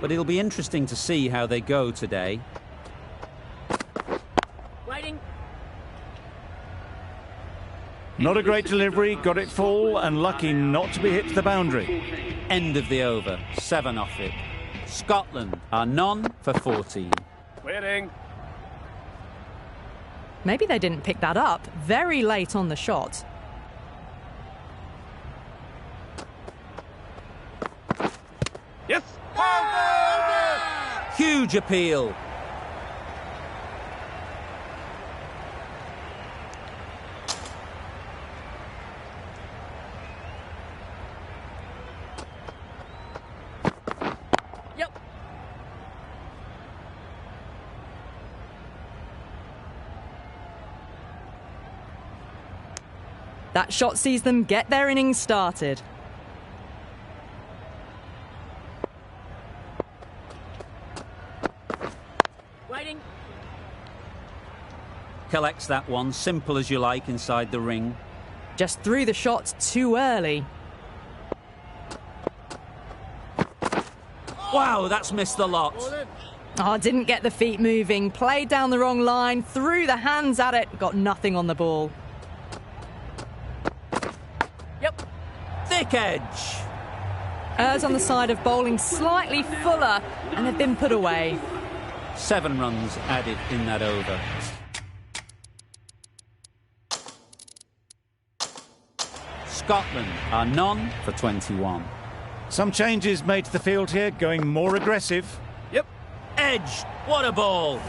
but it'll be interesting to see how they go today. Waiting. Not a great delivery, got it full and lucky not to be hit to the boundary. End of the over. 7 off it. Scotland are none for 14. Waiting. Maybe they didn't pick that up very late on the shot. Yes. Huge appeal. Yep. That shot sees them get their innings started. Waiting. Collects that one, simple as you like, inside the ring. Just threw the shot too early. Wow, that's missed the lot. Oh, didn't get the feet moving, played down the wrong line, threw the hands at it, got nothing on the ball. Yep. Thick edge. Errs on the side of bowling slightly fuller, and they've been put away. 7 runs added in that over. Scotland are none for 21. Some changes made to the field here, going more aggressive. Yep. Edge. What a ball.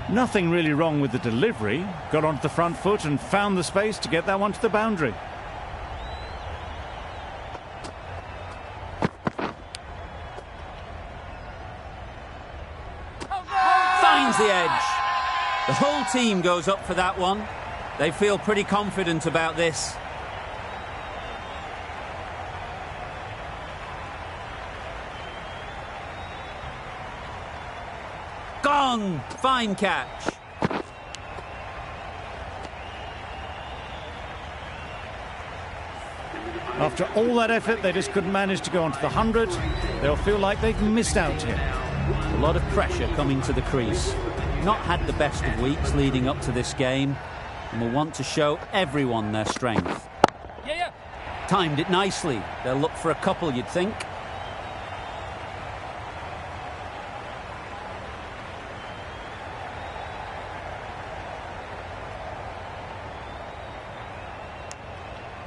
Nothing really wrong with the delivery. Got onto the front foot and found the space to get that one to the boundary. finds the edge. The whole team goes up for that one. They feel pretty confident about this. Gone! Fine catch. After all that effort, they just couldn't manage to go onto the 100. They'll feel like they've missed out here. A lot of pressure coming to the crease. Not had the best of weeks leading up to this game, and will want to show everyone their strength. Timed it nicely. They'll look for a couple, you'd think.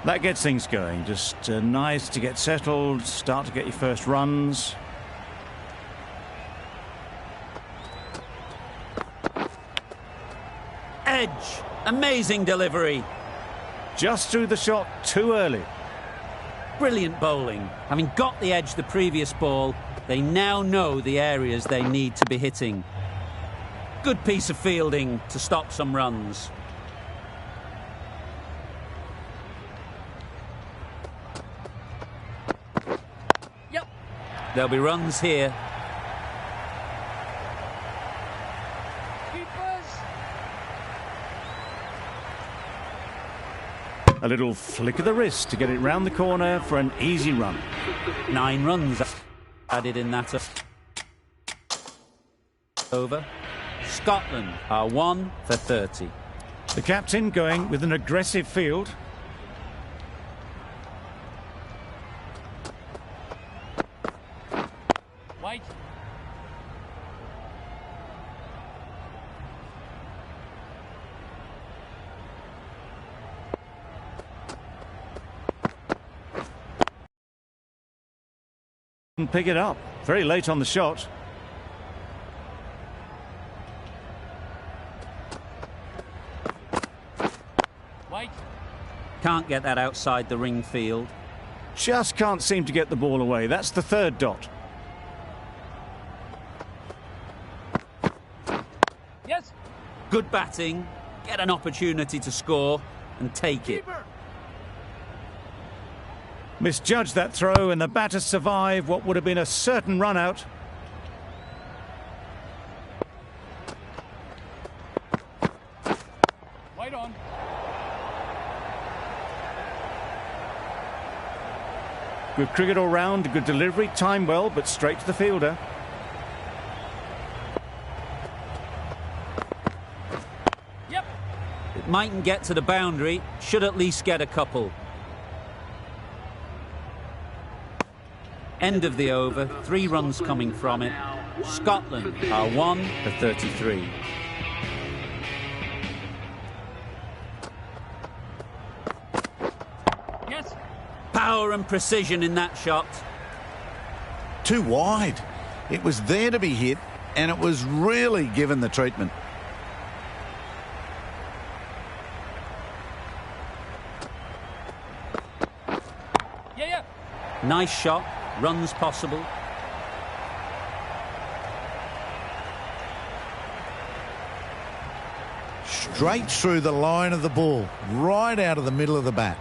That gets things going. Just nice to get settled, start to get your first runs. Edge. Amazing delivery. Just threw the shot too early. Brilliant bowling. Having got the edge the previous ball, they now know the areas they need to be hitting. Good piece of fielding to stop some runs. There'll be runs here. A little flick of the wrist to get it round the corner for an easy run. 9 runs added in that over. Scotland are 1 for 30. The captain going with an aggressive field. Wait. And pick it up. Very late on the shot. Wait. Can't get that outside the ring field. Just can't seem to get the ball away. That's the 3rd dot. Yes. Good batting. Get an opportunity to score and take it. Misjudged that throw and the batters survive what would have been a certain run out. Wait on. Good cricket all round, good delivery, timed well, but straight to the fielder. Yep. It mightn't get to the boundary. Should at least get a couple. End of the over, 3 runs coming from it. Scotland are 1 for 33. Yes. Power and precision in that shot. Too wide. It was there to be hit, and it was really given the treatment. Yeah. Nice shot. Runs possible. Straight through the line of the ball, right out of the middle of the bat.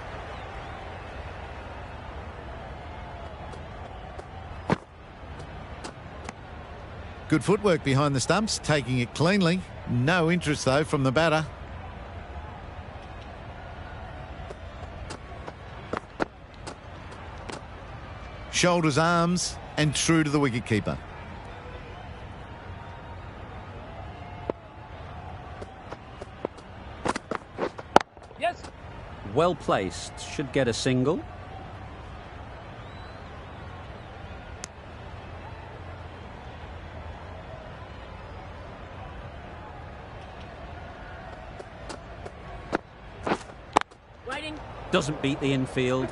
Good footwork behind the stumps, taking it cleanly. No interest, though, from the batter. Shoulders, arms, and true to the wicketkeeper. Yes. Well placed. Should get a single. Waiting. Doesn't beat the infield.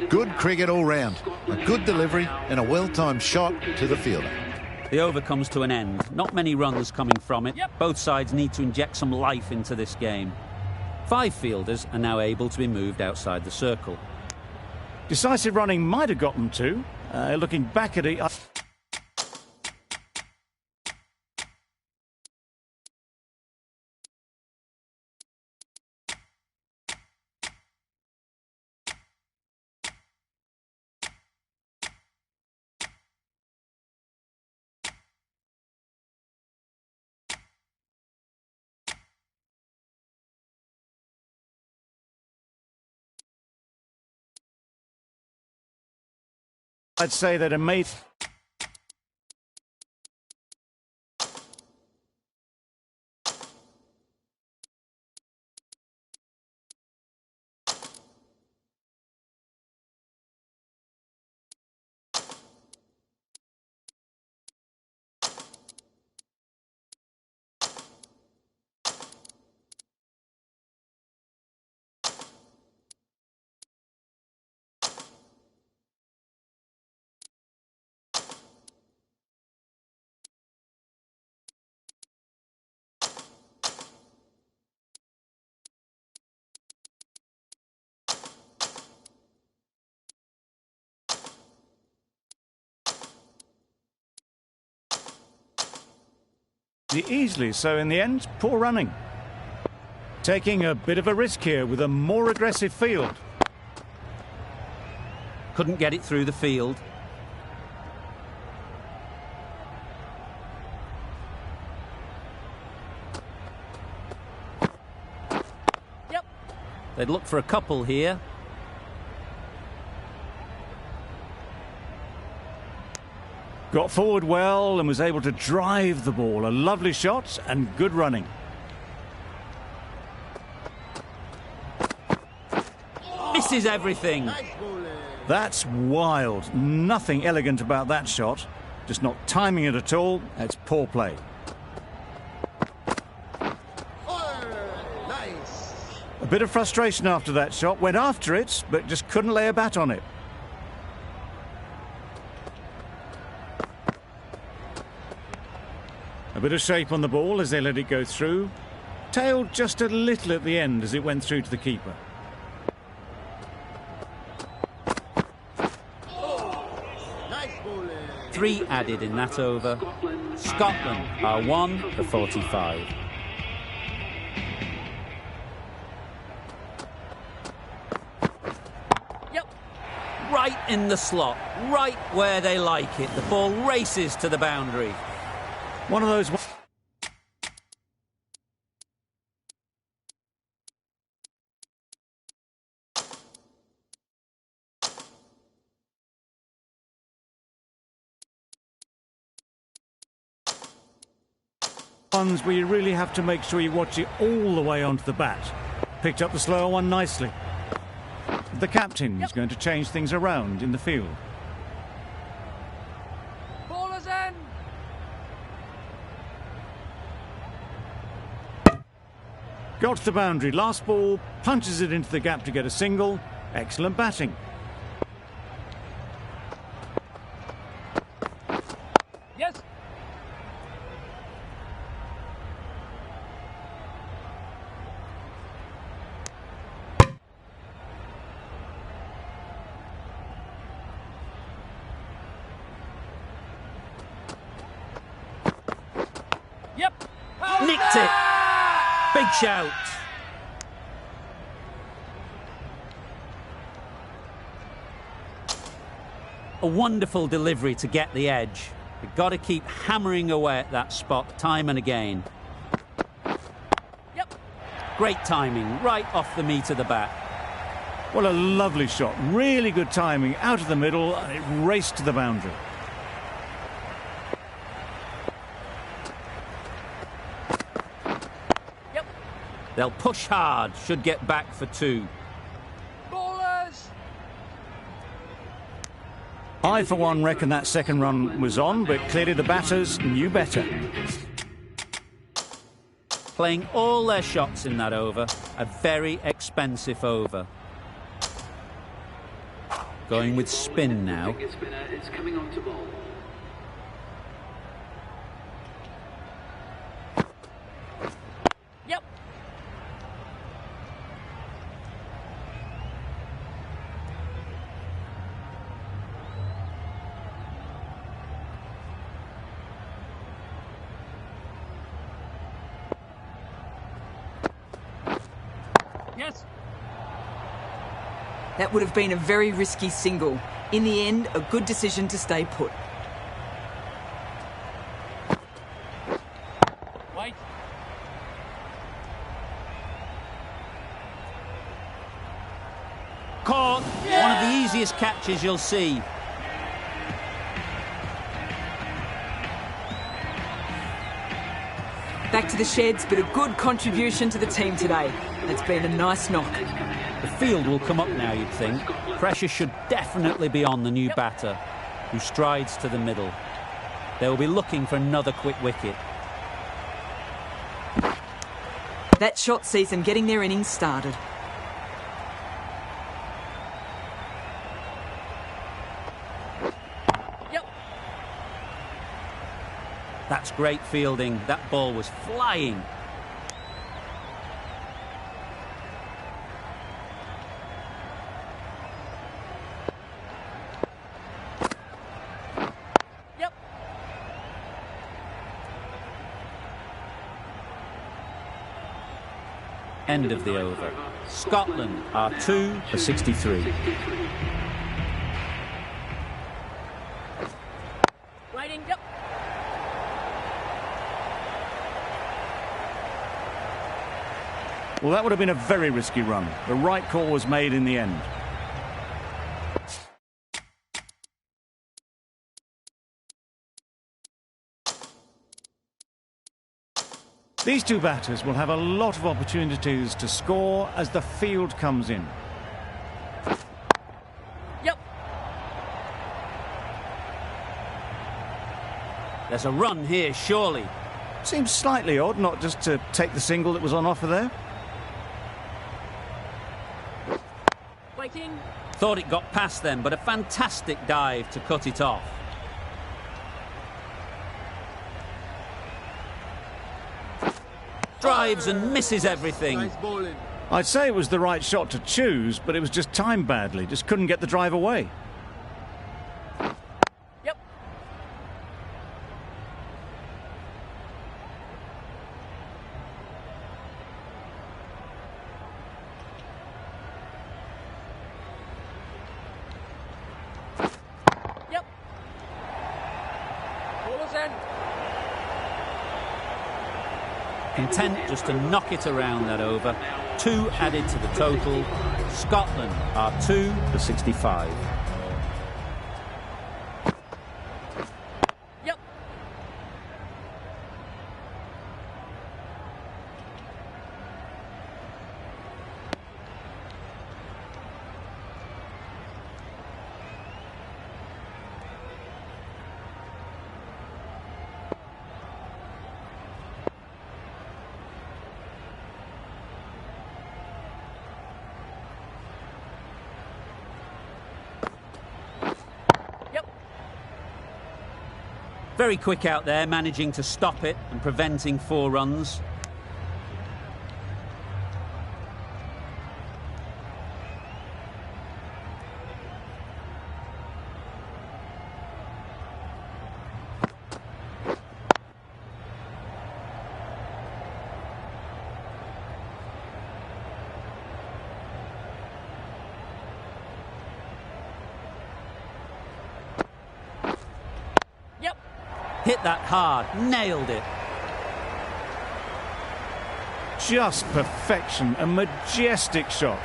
Good cricket all round. A good delivery and a well-timed shot to the fielder. The over comes to an end. Not many runs coming from it. Both sides need to inject some life into this game. 5 fielders are now able to be moved outside the circle. Decisive running might have got them to. Looking back at it... I'd say that a mate. Easily, so in the end, poor running. Taking a bit of a risk here with a more aggressive field. Couldn't get it through the field. Yep. They'd look for a couple here. Got forward well and was able to drive the ball. A lovely shot and good running. Misses everything. That's wild. Nothing elegant about that shot. Just not timing it at all. It's poor play. A bit of frustration after that shot. Went after it, but just couldn't lay a bat on it. A bit of shape on the ball as they let it go through. Tailed just a little at the end as it went through to the keeper. Three added in that over. Scotland are 1 for 45. Yep. Right in the slot, right where they like it. The ball races to the boundary. One of those ones where you really have to make sure you watch it all the way onto the bat. Picked up the slower one nicely. The captain is going to change things around in the field. Ballers in. Got to the boundary. Last ball, punches it into the gap to get a single. Excellent batting. Yes. Yep. Nicked it. Big shout. A wonderful delivery to get the edge. You've got to keep hammering away at that spot time and again. Yep. Great timing, right off the meat of the bat. Well, a lovely shot. Really good timing. Out of the middle, and it raced to the boundary. Yep. They'll push hard, should get back for 2. Ballers. I, for one, reckon that second run was on, but clearly the batters knew better. Playing all their shots in that over. A very expensive over. Going with spin now. Spinner is coming on to bowl. Yep. Yes. That would have been a very risky single. In the end, a good decision to stay put. Wait. Caught. One of the easiest catches you'll see. to the sheds, but a good contribution to the team today. It's been a nice knock. The field will come up now, you'd think. Pressure should definitely be on the new batter, who strides to the middle. They'll be looking for another quick wicket. That shot sees them getting their innings started. That's great fielding. That ball was flying. End of the over. Scotland are 2 for 63. Waiting. Well, that would have been a very risky run. The right call was made in the end. These two batters will have a lot of opportunities to score as the field comes in. There's a run here, surely. Seems slightly odd not just to take the single that was on offer there. Waiting. Thought it got past them, but a fantastic dive to cut it off. Drives and misses everything. I'd say it was the right shot to choose, but it was just timed badly. Just couldn't get the drive away. Content just to knock it around that over. 2 added to the total. Scotland are 2 for 65. Very quick out there, managing to stop it and preventing 4 runs. Hit that hard, nailed it. Just perfection, a majestic shot.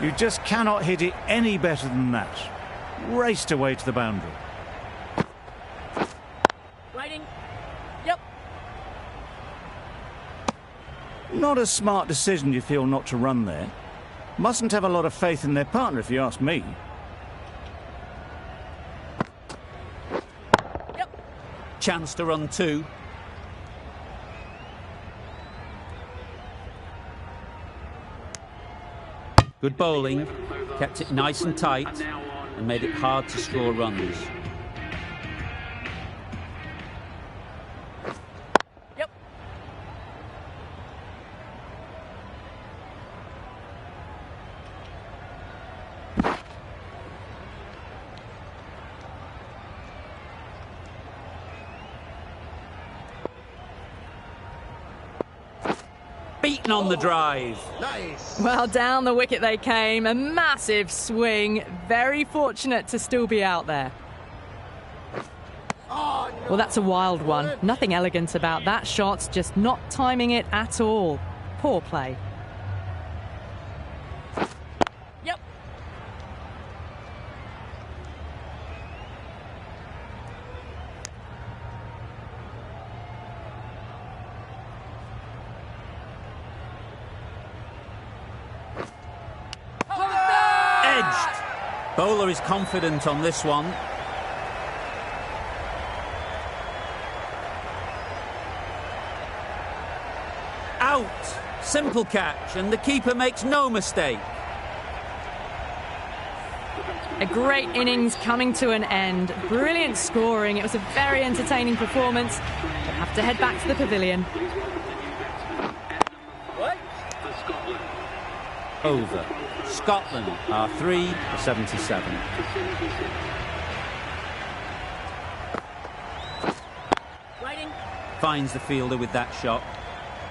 You just cannot hit it any better than that. Raced away to the boundary. Waiting. Not a smart decision, you feel, not to run there. Mustn't have a lot of faith in their partner, if you ask me. Chance to run 2. Good bowling, kept it nice and tight and made it hard to score runs. Beaten on the drive. Well, down the wicket they came. A massive swing. Very fortunate to still be out there. Well, that's a wild one. Nothing elegant about that shot, just not timing it at all. Poor play. Edged. Bowler is confident on this one. Out. Simple catch, and the keeper makes no mistake. A great innings coming to an end. Brilliant scoring. It was a very entertaining performance. We'll have to head back to the pavilion. Over. Scotland are 3 for 77. Writing. Finds the fielder with that shot.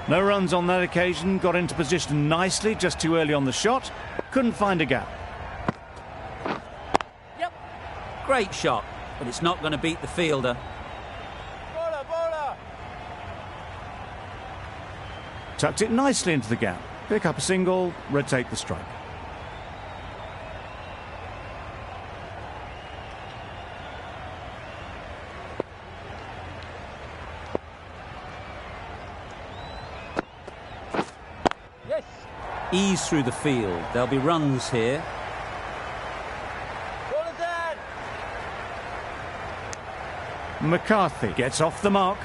No runs on that occasion, got into position nicely, just too early on the shot. Couldn't find a gap. Yep. Great shot, but it's not going to beat the fielder. Tucked it nicely into the gap. Pick up a single, rotate the strike. Ease through the field. There'll be runs here. McCarthy gets off the mark.